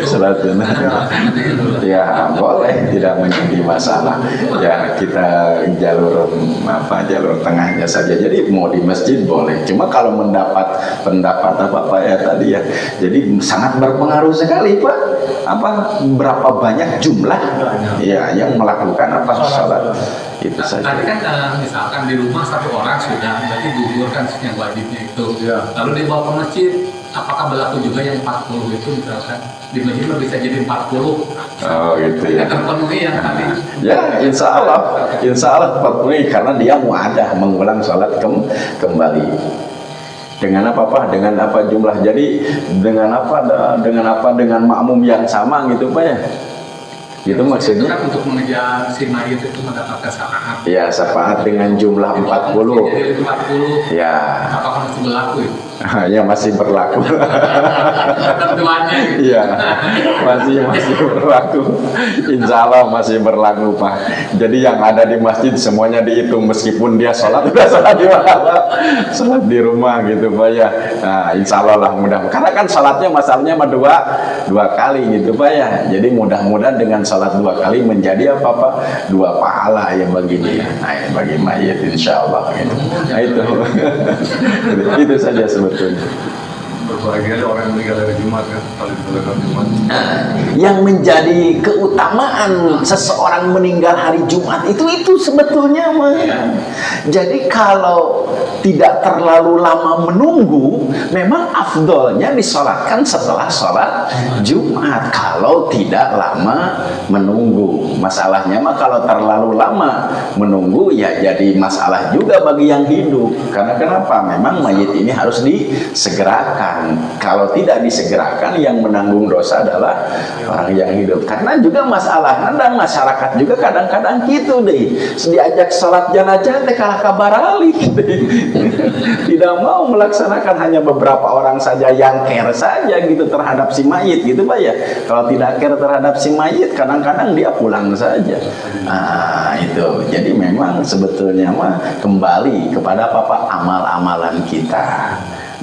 Sholat ya boleh, tidak menjadi masalah ya, kita jalur tengahnya saja. Jadi mau di masjid boleh, cuma kalau mendapat pendapat apa ya tadi ya, jadi sangat berpengaruh sekali Pak, berapa banyak jumlah ya yang melakukan sholat itu saja. Tadi kan misalkan di rumah satu orang sudah, berarti gugur kan yang wajibnya itu. Lalu dibawa ke masjid, apakah berlaku juga yang 40 itu misalkan? Di masjid bisa jadi 40. Oh gitu ya. Terpenuhi yang tadi. Ya insya Allah terpenuhi, karena dia muadah mengulang sholat kembali. Dengan dengan apa jumlah, jadi dengan makmum yang sama gitu Pak ya. Gitu maksudnya. Itu kan untuk mengejar si mayit itu mendapatkan syafaat. Ya, syafaat dengan jumlah 40. Jadi 40. Ya. Apakah masih berlaku itu? Ya masih berlaku. Tentuannya. Iya, masih berlaku. Insya Allah masih berlaku Pak. Jadi yang ada di masjid semuanya dihitung, meskipun dia sholat di mana, sholat di rumah gitu Pak ya. Nah, insya Allah lah mudah. Karena kan sholatnya masalahnya dua kali gitu Pak ya. Jadi mudah-mudahan dengan sholat 2 kali menjadi 2 pahala ya bagi dia. Nah, bagi mayit insya Allah gitu. Nah itu itu saja sebetulnya. Berbahagia ada orang yang meninggal dari Jumat kan, kalau dilakukan Jumat. Yang menjadi keutamaan seseorang meninggal hari Jumat itu sebetulnya mah. Jadi kalau tidak terlalu lama menunggu, memang afdolnya disolatkan setelah sholat Jumat. Kalau tidak lama menunggu, masalahnya mah kalau terlalu lama menunggu ya jadi masalah juga bagi yang hidup. Karena kenapa? Memang mayit ini harus disegerakan. Kalau tidak disegerakan, yang menanggung dosa adalah orang yang hidup. Karena juga masalah ada masyarakat juga kadang-kadang gitu deh, diajak sholat jenazah teh kalah kabarali tidak mau melaksanakan, hanya beberapa orang saja yang care saja gitu terhadap si mayit gitu Pak ya. Kalau tidak care terhadap si mayit, kadang-kadang dia pulang saja. Nah itu, jadi memang sebetulnya mah kembali kepada amal-amalan kita.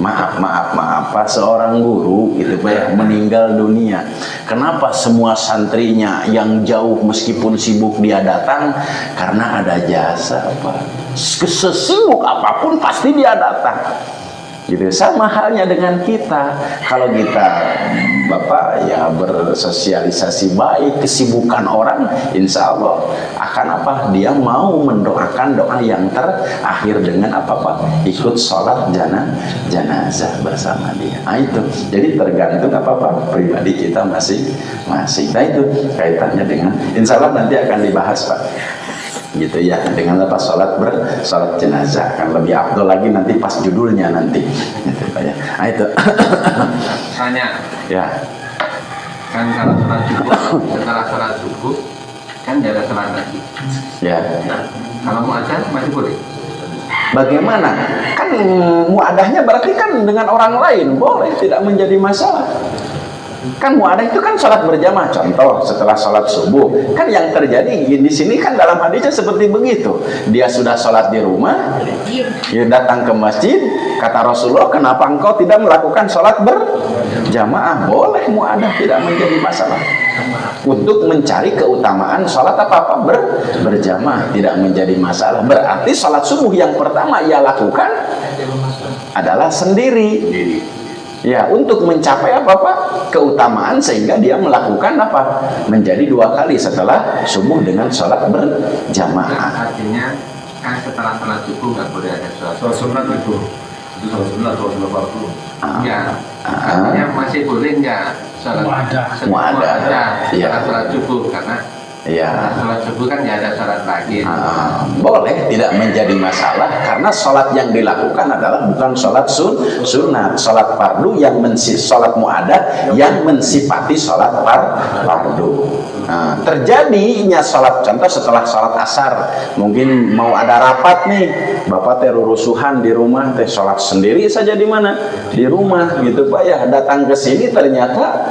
Maaf Pak, seorang guru gitu Pak ya, meninggal dunia. Kenapa semua santrinya yang jauh meskipun sibuk dia datang? Karena ada jasa Pak. Sesibuk apapun pasti dia datang. Gitu. Sama halnya dengan kita. Kalau kita Bapak ya bersosialisasi baik, kesibukan orang insya Allah akan dia mau mendoakan doa yang terakhir dengan Pak? Ikut sholat jenazah bersama dia. Nah itu, jadi tergantung Pak pribadi kita masing-masing. Nah itu kaitannya dengan insya Allah nanti akan dibahas Pak. Gitu ya, dengan sholat jenazah akan lebih afdol lagi nanti pas judulnya nanti gitu Pak ya. Nah itu tanya ya, kan kalau sholat subuh, setelah sholat subuh kan tidak ada sholat lagi ya. Nah, kalau mau aja masih boleh. Bagaimana? Kan muadahnya berarti kan dengan orang lain boleh, tidak menjadi masalah. Kan muadah itu kan sholat berjamaah. Contoh setelah sholat subuh, kan yang terjadi di sini kan dalam hadisnya seperti begitu. Dia sudah sholat di rumah, dia datang ke masjid. Kata Rasulullah, kenapa engkau tidak melakukan sholat berjamaah? Boleh muadah, tidak menjadi masalah. Untuk mencari keutamaan sholat berjamaah tidak menjadi masalah. Berarti sholat subuh yang pertama ia lakukan adalah sendiri. Ya, untuk mencapai Pak? Keutamaan, sehingga dia melakukan menjadi 2 kali setelah subuh dengan sholat berjamaah. Artinya kan setelah sholat subuh nggak boleh ada Sholat sunat itu sholat sunat atau sholat fardu. Ya, artinya masih boleh nggak sholat muadah. Setelah sholat subuh, karena ya, sholat subuh kan nggak ada sholat lagi. Boleh, tidak menjadi masalah, karena sholat yang dilakukan adalah bukan sholat sunat, sholat fardu yang sholat muadah yang mensifati sholat fardu. Terjadinya sholat, contoh setelah sholat asar, mungkin mau ada rapat nih, Bapak rusuhan di rumah, sholat sendiri saja di mana? Di rumah gitu Pak ya. Datang ke sini ternyata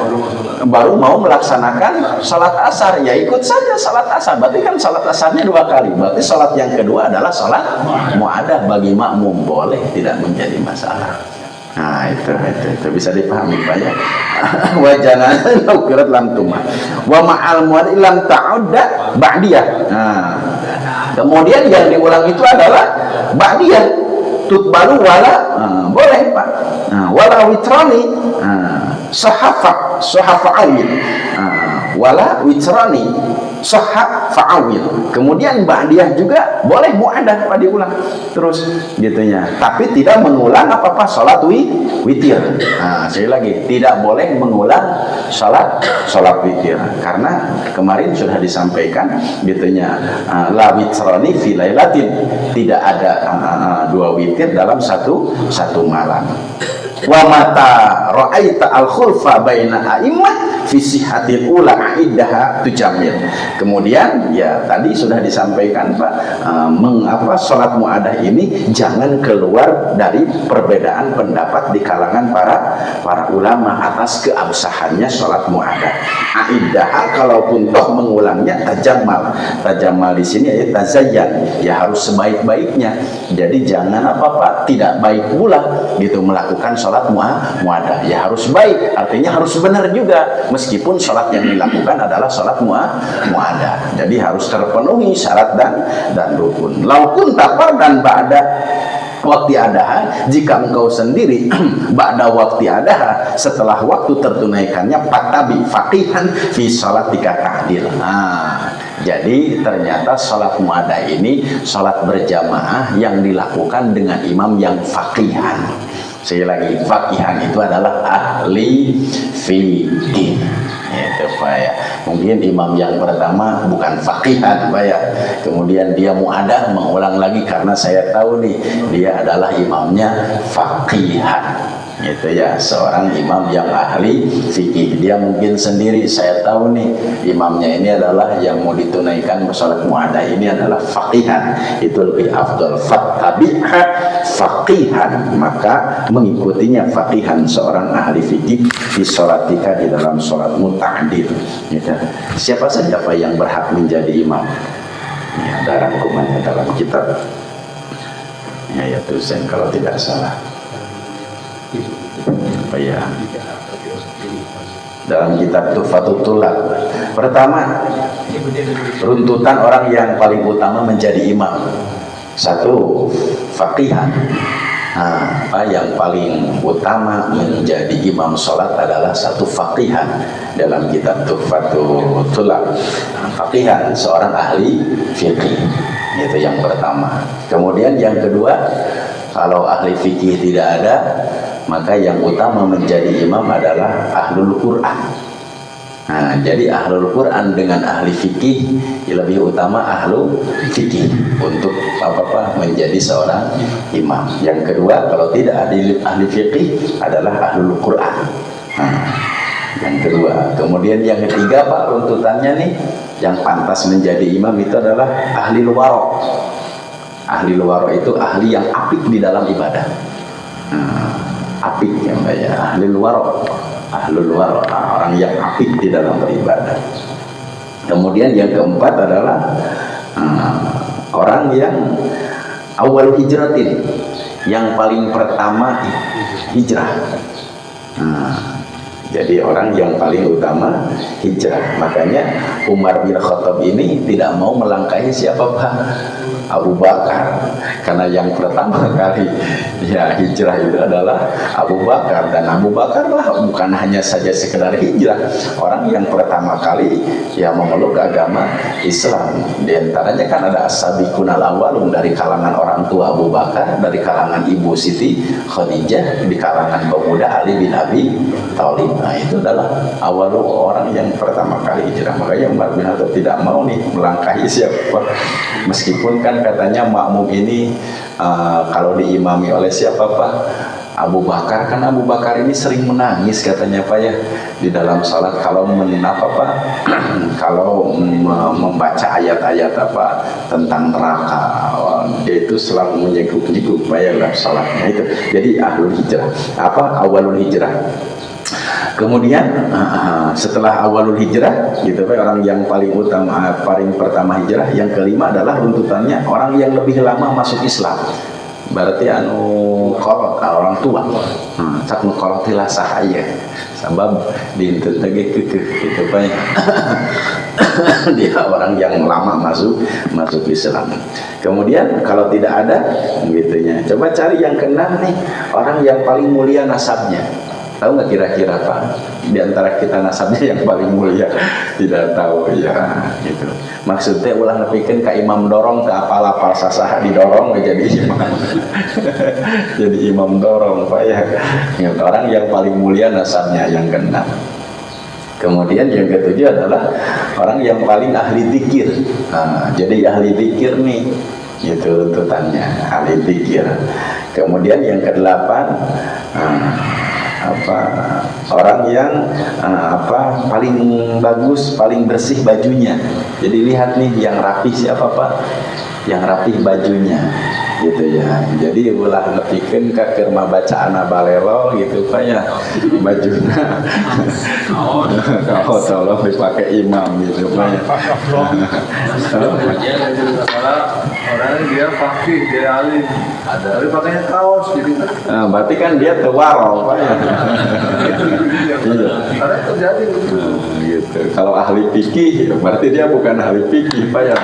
baru mau melaksanakan sholat asar, ya ikut saja sholat asar. Berarti kan sholat asarnya 2 kali. Berarti sholat yang kedua adalah sholat muadah bagi makmum, boleh, tidak menjadi masalah. Nah itu bisa dipahami Pak ya. Wajana ukirat lam tuma wa ma'al muad lam ta'udda ba'diyah. Nah, kemudian yang diulang itu adalah ba'diyah tutbalu wala boleh Pak. Nah, wala witrani sahafa awil wala witrani sahha fa'awil. Kemudian ba'diyah juga boleh mu'adah Pak diulang terus gitunya, tapi tidak mengulang apa-apa salat witir. Nah, sekali lagi tidak boleh mengulang salat witir karena kemarin sudah disampaikan gitunya, la witrani fi lailatin, tidak ada dua witir dalam satu malam. Wa mata ra'aita al-khulfa baina a'immah fi sihhatil ula iddaha tujamil. Kemudian ya tadi sudah disampaikan Pak, mengapa salat muadah ini jangan keluar dari perbedaan pendapat di kalangan para ulama atas keabsahannya salat muadah. Aiddaha kalaupun toh mengulangnya tajamal di sini ya tazayyan, ya harus sebaik-baiknya. Jadi jangan apa-apa tidak baik pula gitu melakukan salat muadah, ya harus baik, artinya harus benar juga meskipun salat yang dilakukan adalah salat muadah. Jadi harus terpenuhi syarat dan rukun. Laukun tapar dan ba'da waktu adaha, jika engkau sendiri ba'da waktu adaha setelah waktu tertunaikannya fatabi faqihan fi salatika ta'dil. Jadi ternyata salat muadah ini salat berjamaah yang dilakukan dengan imam yang faqihan. Sekali lagi, faqihan itu adalah ahli fikih. Itu Pak ya. Mungkin imam yang pertama bukan faqihan Pak ya. Kemudian dia muadah mengulang lagi karena saya tahu nih dia adalah imamnya faqihan. Itu ya, seorang imam yang ahli fikih. Dia mungkin sendiri, saya tahu nih imamnya ini adalah yang mau ditunaikan salat muadah ini adalah faqihan. Itu lebih afdal. Fattabi'ha faqihan, maka mengikutinya faqihan, seorang ahli fikih di sholatika, di dalam sholatmu ta'dil. Gitu. Siapa saja Pak yang berhak menjadi imam? Ya, ada rangkumannya dalam kitab. Ya, tulisan kalau tidak salah. Ya, dalam kitab Tuhfatul Tulab. Pertama, runtutan orang yang paling utama menjadi imam. Satu, faqihan. Yang paling utama menjadi imam sholat adalah satu faqihan. Dalam kitab Tuhfatul Tulab, faqihan, seorang ahli fikih. Itu yang pertama. Kemudian yang kedua, kalau ahli fikih tidak ada, maka yang utama menjadi imam adalah ahlul Quran. Jadi ahlul Quran dengan ahli fikih lebih utama ahlu fikih untuk apa menjadi seorang imam. Yang kedua, kalau tidak ahli fikih adalah ahlul Quran. Yang kedua, kemudian yang ketiga Pak, runtutannya nih yang pantas menjadi imam itu adalah ahli waro. Ahli waro itu ahli yang apik di dalam ibadah. Apik ya Mbak ya, ahlul waro, orang yang apik di dalam beribadah. Kemudian yang keempat adalah orang yang awal hijratin, yang paling pertama hijrah. Jadi orang yang paling utama hijrah. Makanya Umar bin Khattab ini tidak mau melangkahi siapa Pak? Abu Bakar, karena yang pertama kali ya hijrah itu adalah Abu Bakar, dan Abu Bakar lah bukan hanya saja sekedar hijrah, orang yang pertama kali ya memeluk agama Islam. Di antaranya kan ada as-sabiqunal awwalun dari kalangan orang tua Abu Bakar, dari kalangan ibu Siti Khadijah, di kalangan pemuda Ali bin Abi Thalib. Nah, itu adalah awal orang yang pertama kali hijrah. Makanya Umar bin Khattab tidak mau nih melangkahi siapa, meskipun kan katanya makmum ini kalau diimami oleh siapa Pak? Abu Bakar. Kan Abu Bakar ini sering menangis katanya Pak ya di dalam salat kalau kalau membaca ayat-ayat apa tentang neraka. Dia itu selalu menyeguk-nyeguk Pak ya dalam salatnya itu. Jadi ahlul hijrah, awalul hijrah. Kemudian setelah awalul hijrah gitu Pak, orang yang paling pertama hijrah. Yang kelima adalah runtutannya orang yang lebih lama masuk Islam. berarti anu kolot orang tua. Cak nu kolot tilah sahaya. Sabab diintut lagi kekeh gitu Pak. Dia orang yang lama masuk Islam. Kemudian kalau tidak ada gitunya, coba cari yang keenam nih, orang yang paling mulia nasabnya. Tahu nggak kira-kira Pak? Di antara kita nasabnya yang paling mulia tidak tahu ya gitu. Maksudnya ulah nepikeun ka imam dorong ke apal-apal sasaha didorong jadi imam. Jadi imam dorong Pak ya. Orang yang paling mulia nasabnya yang keenam. Kemudian yang ketujuh adalah orang yang paling ahli zikir. Jadi ahli zikir nih, itu tuntutannya ahli zikir. Kemudian yang kedelapan orang yang paling bagus, paling bersih bajunya. Jadi lihat nih yang rapi siapa Pak? Yang rapi bajunya. Gitu ya. Jadi ulah nepikeun ka keur bacaan balelo gitu Pak ya. Bajunya tolong dipakai imam gitu Pak ya. Orang dia fakih, dia alim, tapi pakainya kaos jadi. Berarti kan dia tewaro Pak ya. Karena terjadi gitu. Kalau ahli fikih berarti dia bukan ahli fikih Pak ya.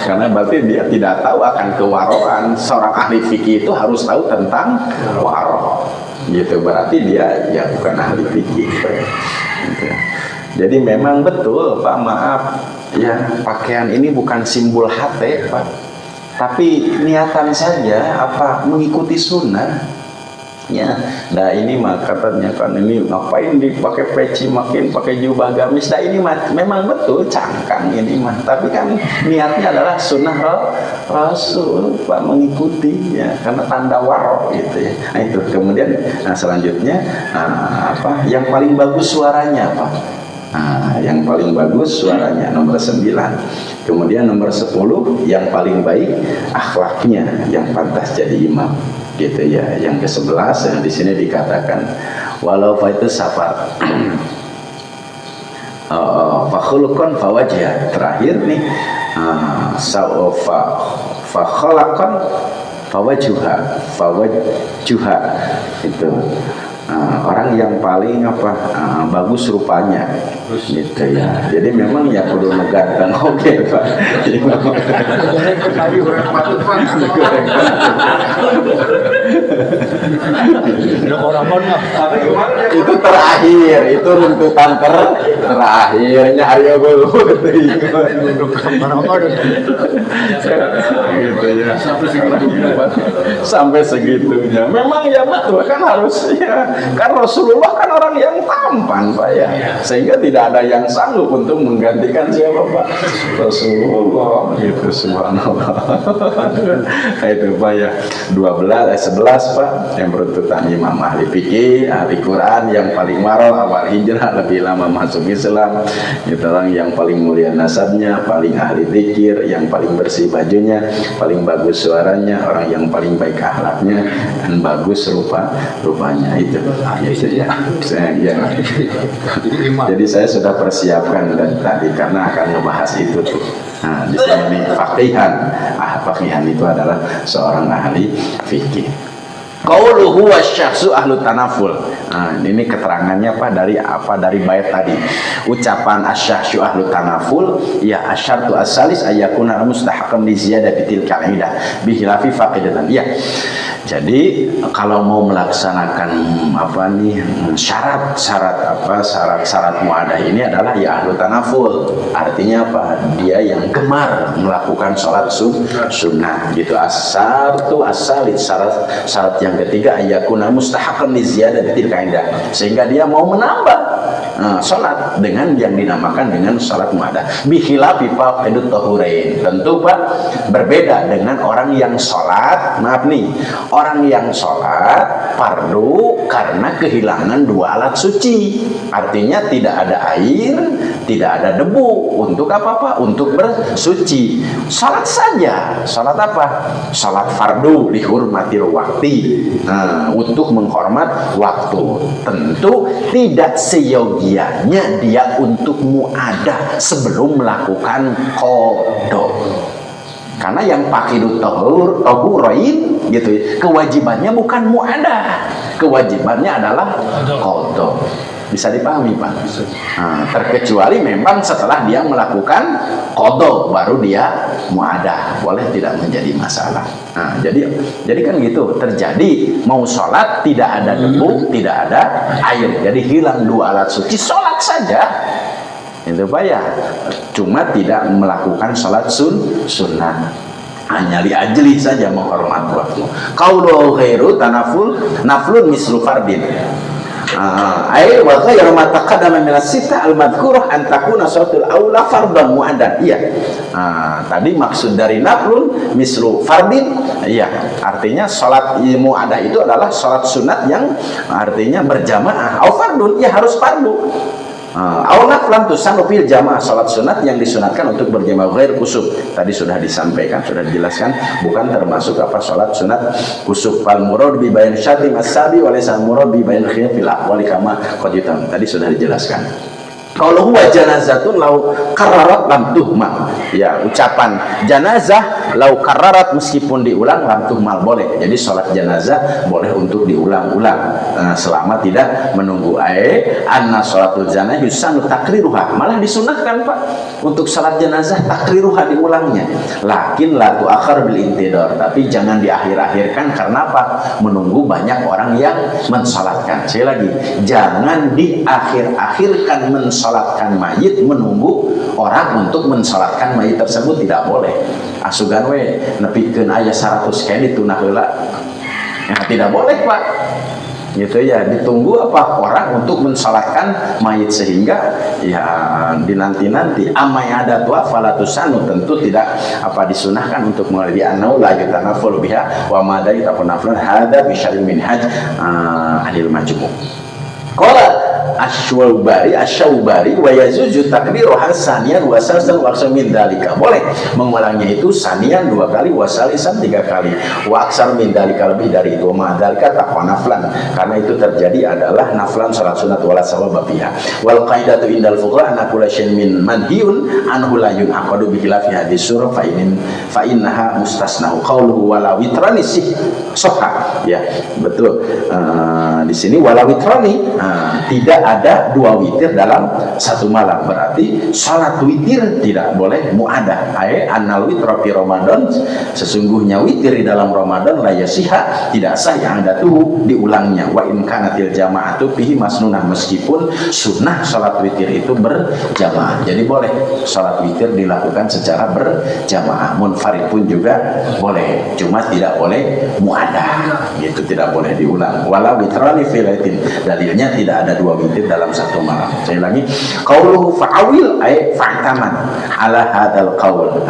Karena berarti dia tidak tahu akan kewaroan. Seorang ahli fikih itu harus tahu tentang waro. Gitu berarti dia ya bukan ahli fikih Pak ya. Gitu. Jadi memang betul Pak, maaf ya, pakaian ini bukan simbol hati Pak, tapi niatan saja mengikuti sunnah. Ya, nah ini mah katanya kan ini ngapain dipakai peci, makin pakai jubah gamis. Nah ini mah memang betul cangkang ini mah, tapi kan niatnya adalah sunnah Rasul Pak, mengikuti ya, karena tanda waro gitu ya. Nah itu kemudian selanjutnya yang paling bagus suaranya Pak. Yang paling bagus suaranya nomor 9. Kemudian nomor 10 yang paling baik akhlaknya, yang pantas jadi imam. Gitu ya. Yang ke-11 yang di sini dikatakan walau itu safar. Fakhulukon fawajah. Terakhir nih fakhalakon fawajuha itu. Orang yang paling bagus rupanya gitu ya. Jadi memang ya kudu ganteng oke Pak. Itu terakhir, itu runtutan terakhirnya Arya Gulu gitu ya. Sampai segitunya. Memang ya betul kan harusnya. Kan Rasulullah kan orang yang tampan Pak ya, sehingga tidak ada yang sanggup untuk menggantikan siapa Pak? Rasulullah gitu, subhanallah. Itu Pak ya, 11 Pak yang beruntutan imam ahli fikih, ahli Quran, yang paling waro, awal hijrah, lebih lama masuk Islam. Itu orang yang paling mulia nasabnya, paling ahli zikir, yang paling bersih bajunya, paling bagus suaranya, orang yang paling baik akhlaknya dan bagus rupanya itu. Jadi saya sudah persiapkan dan tadi karena akan ngebahas itu tuh. Nah, di sini faqihan. Faqihan itu adalah seorang ahli fikih. Qauluhu wasyahsu ahlu tanaful. Nah, ini keterangannya dari bait tadi. Ucapan asyahsu ahlu tanaful ya asyartu asalis ayakuna mustahaqqan li ziyadati tilkal idah bihilafi faqidatan. Ya. Jadi kalau mau melaksanakan syarat muadah ini adalah ya ahlu tanaful. Artinya apa? Dia yang gemar melakukan sholat sunnah gitu. Asalis syarat yang ketiga ayakuna mustahaqqan li ziyadatil kaidah, sehingga dia mau menambah sholat dengan yang dinamakan dengan sholat muadah. Bikhilafi faqidut tahurain. Tentu Pak berbeda dengan orang yang sholat, maaf nih, orang yang sholat fardu karena kehilangan 2 alat suci. Artinya tidak ada air, tidak ada debu untuk apa? Untuk bersuci. Sholat saja. Sholat apa? Sholat fardu lihurmatil wakti. Untuk menghormat waktu. Tentu tidak seyogianya dia untuk muadah sebelum melakukan qadha. Karena yang pakidut tahurain gitu, kewajibannya bukan muadah, kewajibannya adalah qadha. Bisa dipahami Pak? Nah, terkecuali memang setelah dia melakukan qadha baru dia muadah, boleh tidak menjadi masalah. Nah, jadi kan gitu, terjadi mau sholat tidak ada debu, tidak ada air, jadi hilang dua alat suci, sholat saja. Itu Pak ya, cuma tidak melakukan sholat sunnah, hanya liajli saja menghormat waktu. Qaulu ghairu tanaful naflun mislu fardin. Ai wa ghairu ma taqaddama min as-sittah al-madhkurah an takuna sholatul aula fardhan mu'addan. Iya. Tadi maksud dari naflun mislu fardin, iya, artinya salat mu'addah itu adalah salat sunat yang artinya berjamaah. Au fardun, ya harus fardu. Aulak lam tusannu fil jamaah, salat sunat yang disunatkan untuk berjamaah ghair kusuf. Tadi sudah disampaikan, sudah dijelaskan, bukan termasuk apa salat sunat kusuf. Fal murad bi bayan syarri as-sabi wa laysa murad bi bayan khilafil aqwali kama qaditan. Tadi sudah dijelaskan. Kalau huwa janazatun lau kararat lam tuhmal, ya, ucapan janazah lau kararat meskipun diulang lam tuhmal, boleh. Jadi sholat janazah boleh untuk diulang-ulang selama tidak menunggu. Anna sholatul janazah yusanu takriruha, malah disunahkan Pak untuk sholat janazah takriruha, diulangnya. Lakin la tuakhir bil intidar, tapi jangan diakhir-akhirkan. Karena apa? Menunggu banyak orang yang mensalatkan. Saya lagi, jangan diakhir-akhirkan mensalatkan mayit, menunggu orang untuk mensalatkan mayit tersebut, tidak boleh. Asugan we nepikeun aya 100 kayak ditunah heula. Ya, tidak boleh Pak. Gitu ya, ditunggu apa orang untuk mensalatkan mayit, sehingga ya dinanti-nanti amai ada tua falatusanu, tentu tidak apa disunahkan untuk mengalami anau la yutanaful biha wa madai tapunaflan hada bisyaril minhaj adil majmu'. Qala Asy-Syaubari wa yazuju takdiru hasanian wa salsan wa aksar min dalika. Boleh mengulangnya itu sanian 2 kali, wa salisan 3 kali, wa aksar min dalika, lebih dari itu. Ma dalika taqwa naflan, karena itu terjadi adalah naflan salat sunat wala sawaba fiha. Wal qaidatu indal fuqaha anna kullu syai'in min manhiyun anhu la yunaqadu bi khilafi hadis surah fa innaha mustasnahu qauluhu wala witrani sahha. Ya, betul. Di sini wala witrani, tidak ada 2 witir dalam 1 malam, berarti salat witir tidak boleh muadah. Annal witra fi Ramadan, sesungguhnya witir di dalam Ramadan la yasiha, tidak sah yang ada tuh diulangnya. Wa in kanatil jama'atu fihi masnunah, meskipun sunnah salat witir itu berjamaah. Jadi boleh salat witir dilakukan secara berjamaah. Munfarid pun juga boleh, cuma tidak boleh muadah, gitu, tidak boleh diulang. Wala witrani fi lailatin, dalilnya tidak ada 2 witir dalam 1 malam. Saya lagi, qauluhu fa'awil ay fa'taman ala hadal qaul.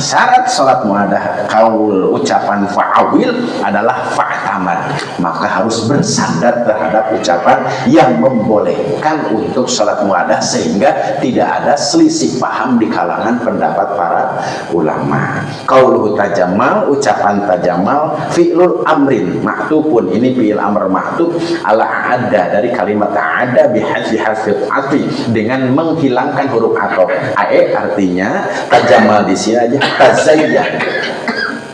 Syarat salat muadah, qaul ucapan fa'awil adalah fa'taman, maka harus bersandar terhadap ucapan yang membolehkan untuk salat muadah, sehingga tidak ada selisih paham di kalangan pendapat para ulama. Qauluhu tajammal, ucapan tajammal fi'lul amrin maktubun, ini fi'il amr maktub ala ada, dari kalimat ada bihadfi harfil atfi, dengan menghilangkan huruf ataf. Artinya tajamal di sini aja tazayyan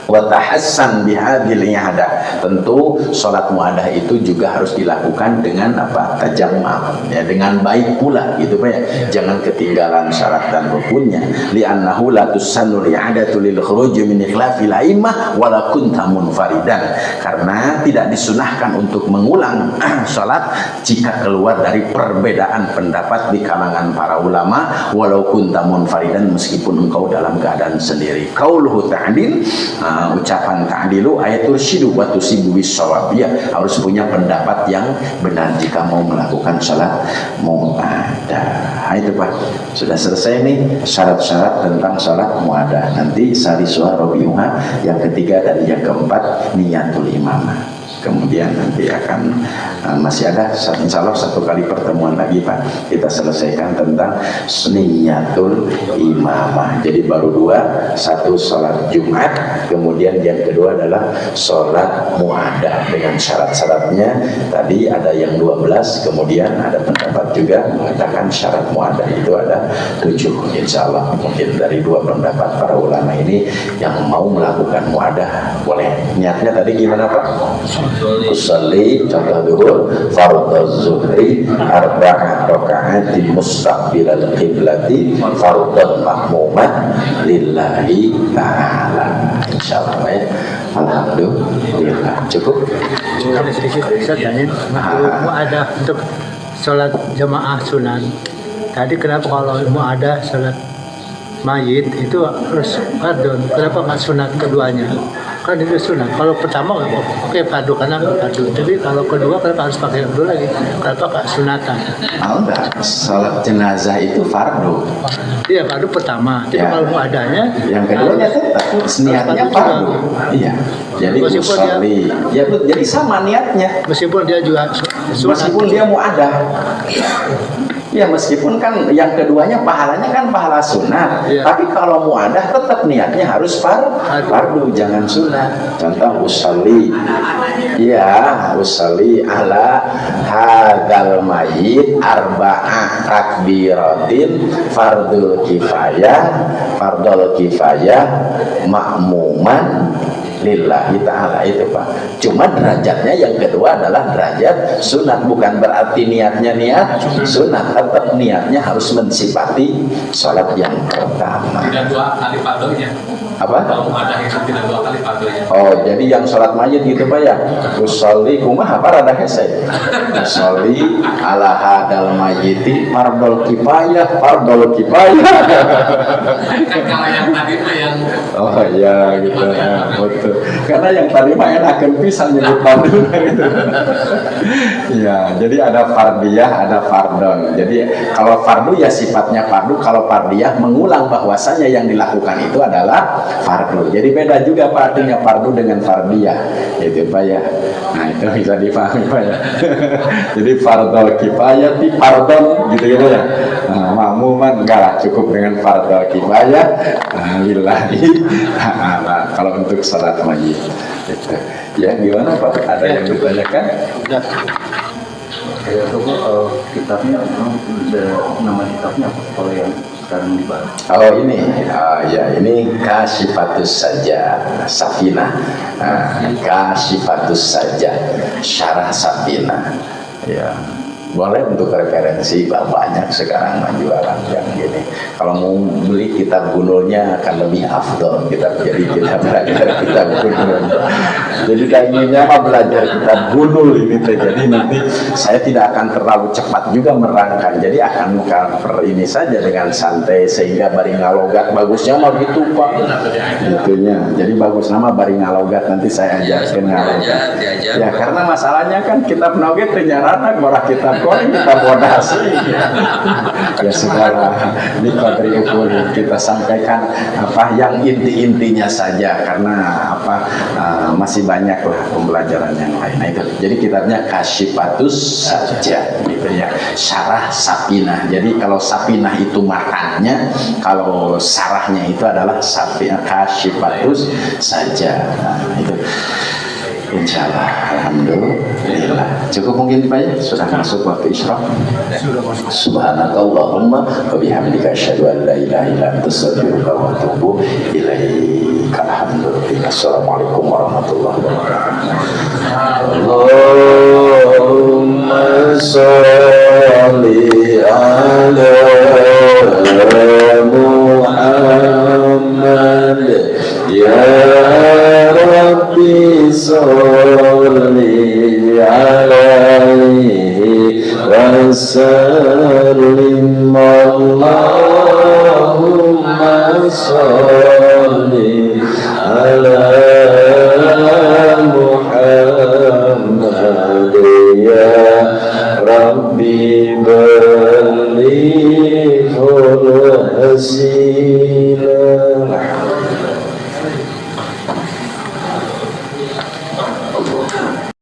wa tahassan bihadhil i'adah. Tentu salat muadah itu juga harus dilakukan dengan apa? Tajammal, ya, dengan baik pula, gitu Pak ya. Jangan ketinggalan syarat dan rukunnya. Li'annahu la tusannu i'adatu lil khuruj min ikhlafil a'immah wala kunta munfaridan, karena tidak disunahkan untuk mengulang salat jika keluar dari perbedaan pendapat di kalangan para ulama, walau kunta munfaridan, meskipun engkau dalam keadaan sendiri. Qauluhu ta'dil, ucapan ta'dilu ayatul syidu wa tusibu bisawab, ya, harus punya pendapat yang benar jika mau melakukan salat muadah. Itu Pak, sudah selesai nih syarat-syarat tentang salat muadah. Nanti sari suara robiuha yang ketiga dan yang keempat niyatul imamah. kemudian nanti akan masih ada insya Allah satu kali pertemuan lagi Pak, kita selesaikan tentang niyatul imamah. Jadi baru dua, satu sholat Jumat, kemudian yang kedua adalah sholat muadah dengan syarat-syaratnya. Tadi ada yang 12, kemudian ada pendapat juga mengatakan syarat muadah itu ada 7. Insya Allah mungkin dari dua pendapat para ulama ini yang mau melakukan muadah boleh. Niatnya tadi gimana Pak? Usolli contoh duhur fardhu zuhri arba'ah raka'atin mustaqbilal qiblati fardhu mahmuman lillahi ta'ala. Insyaallah ya. Alhamdulillah. Cukup? Ada sedikit saya tanya, muadah untuk sholat jamaah sunan. Tadi kenapa kalau muadah sholat mayit itu harus fardhu? Kenapa nggak sunat keduanya? Kan itu sunat. Kalau pertama oke fardu karena fardu. Tapi kalau kedua kenapa harus pakai fardu lagi? Kenapa nggak sunatan? Enggak, sholat jenazah itu fardu. Iya fardu pertama. Tapi kalau muadahnya yang keduanya tetap niatnya fardu. Iya. Jadi usolli. Ya jadi sama niatnya. Meskipun dia juga sunat. Meskipun dia muadah. Ya meskipun kan yang keduanya pahalanya kan pahala sunat, ya. Tapi kalau muadah tetap niatnya harus fardu, jangan sunat. Contoh usolli, ya usolli ala hadal mayit arba'ah takbiratin fardul kifayah ma'muman lillahi ta'ala itu Pak. Cuma derajatnya yang kedua adalah derajat sunat, bukan berarti niatnya niat sunat, tetap niatnya harus mensifati sholat yang pertama. Tidak 2 kali fardunya. Apa? Kalau ada itu tidak 2 kali fardunya. Oh, jadi yang sholat mayit gitu Pak ya. Usolli kumaha apa rada hese. Usolli ala hadal mayyiti fardul kifayah. Kan kalau yang tadi mah yang Oh iya gitu ya, betul. Karena yang tadi mah enakeun pisan nyebut fardu gitu. Iya, jadi ada fardiyah, ada fardon. Jadi kalau fardu ya sifatnya fardu, kalau fardiyah mengulang bahwasanya yang dilakukan itu adalah fardu. Jadi beda juga Pak artinya fardu dengan fardiyah. Itu Pak ya. Nah, itu bisa dipahami Pak ya. Jadi fardhu kifayah ti fardon gitu ya. Nah, makmuman enggak lah, cukup dengan fardhu kifayah. Lillahi ta'ala kalau untuk salat mayit gitu. Ya gimana Pak? Ada yang ditanyakan? Kayak itu kitabnya nama kitabnya apa kalau yang sekarang dibahas? Oh ini, ya ini Kasyifatus Saja Safinah, Kasyifatus Saja Syarah Safinah. Ya boleh untuk referensi, banyak sekarang jualan yang gini. Kalau mau beli kitab gunulnya akan lebih afdol kita, jadi kita belajar kitab gunul. Jadi tadinya mah belajar kitab gunul ini jadi nanti saya tidak akan terlalu cepat juga merangkai, jadi akan cover ini saja dengan santai sehingga bari ngalogat bagusnya mah gitu Pak, gitunya. Jadi bagus nama bari ngalogat, nanti saya ajarkan ngalogat. Ya karena masalahnya kan kitab naget ternyata marah kitab kita bodasi ya segala di kadri ukul kita sampaikan apa yang inti-intinya saja karena apa masih banyak lah pembelajaran yang lain. Nah itu jadi kitabnya Kasyifatus Saja gitu ya, Syarah Safinah. Jadi kalau Safinah itu makannya, kalau sarahnya itu adalah Safinah Kasyifatus Saja. Nah, itu insyaallah, alhamdulillah. Cukup mungkin Pak ya, sudah masuk waktu isyraq. Subhanakallahumma wa bihamdika asyhadu an la ilaha illa anta astaghfiruka wa atubu ilaika. Alhamdulillah. Assalamualaikum warahmatullahi wabarakatuh. Allahumma sholli ala Muhammad ya Rabbi sholli alaihi wasallim. Allahumma sholli ala Muhammad ya Rabbi balighul wasilah.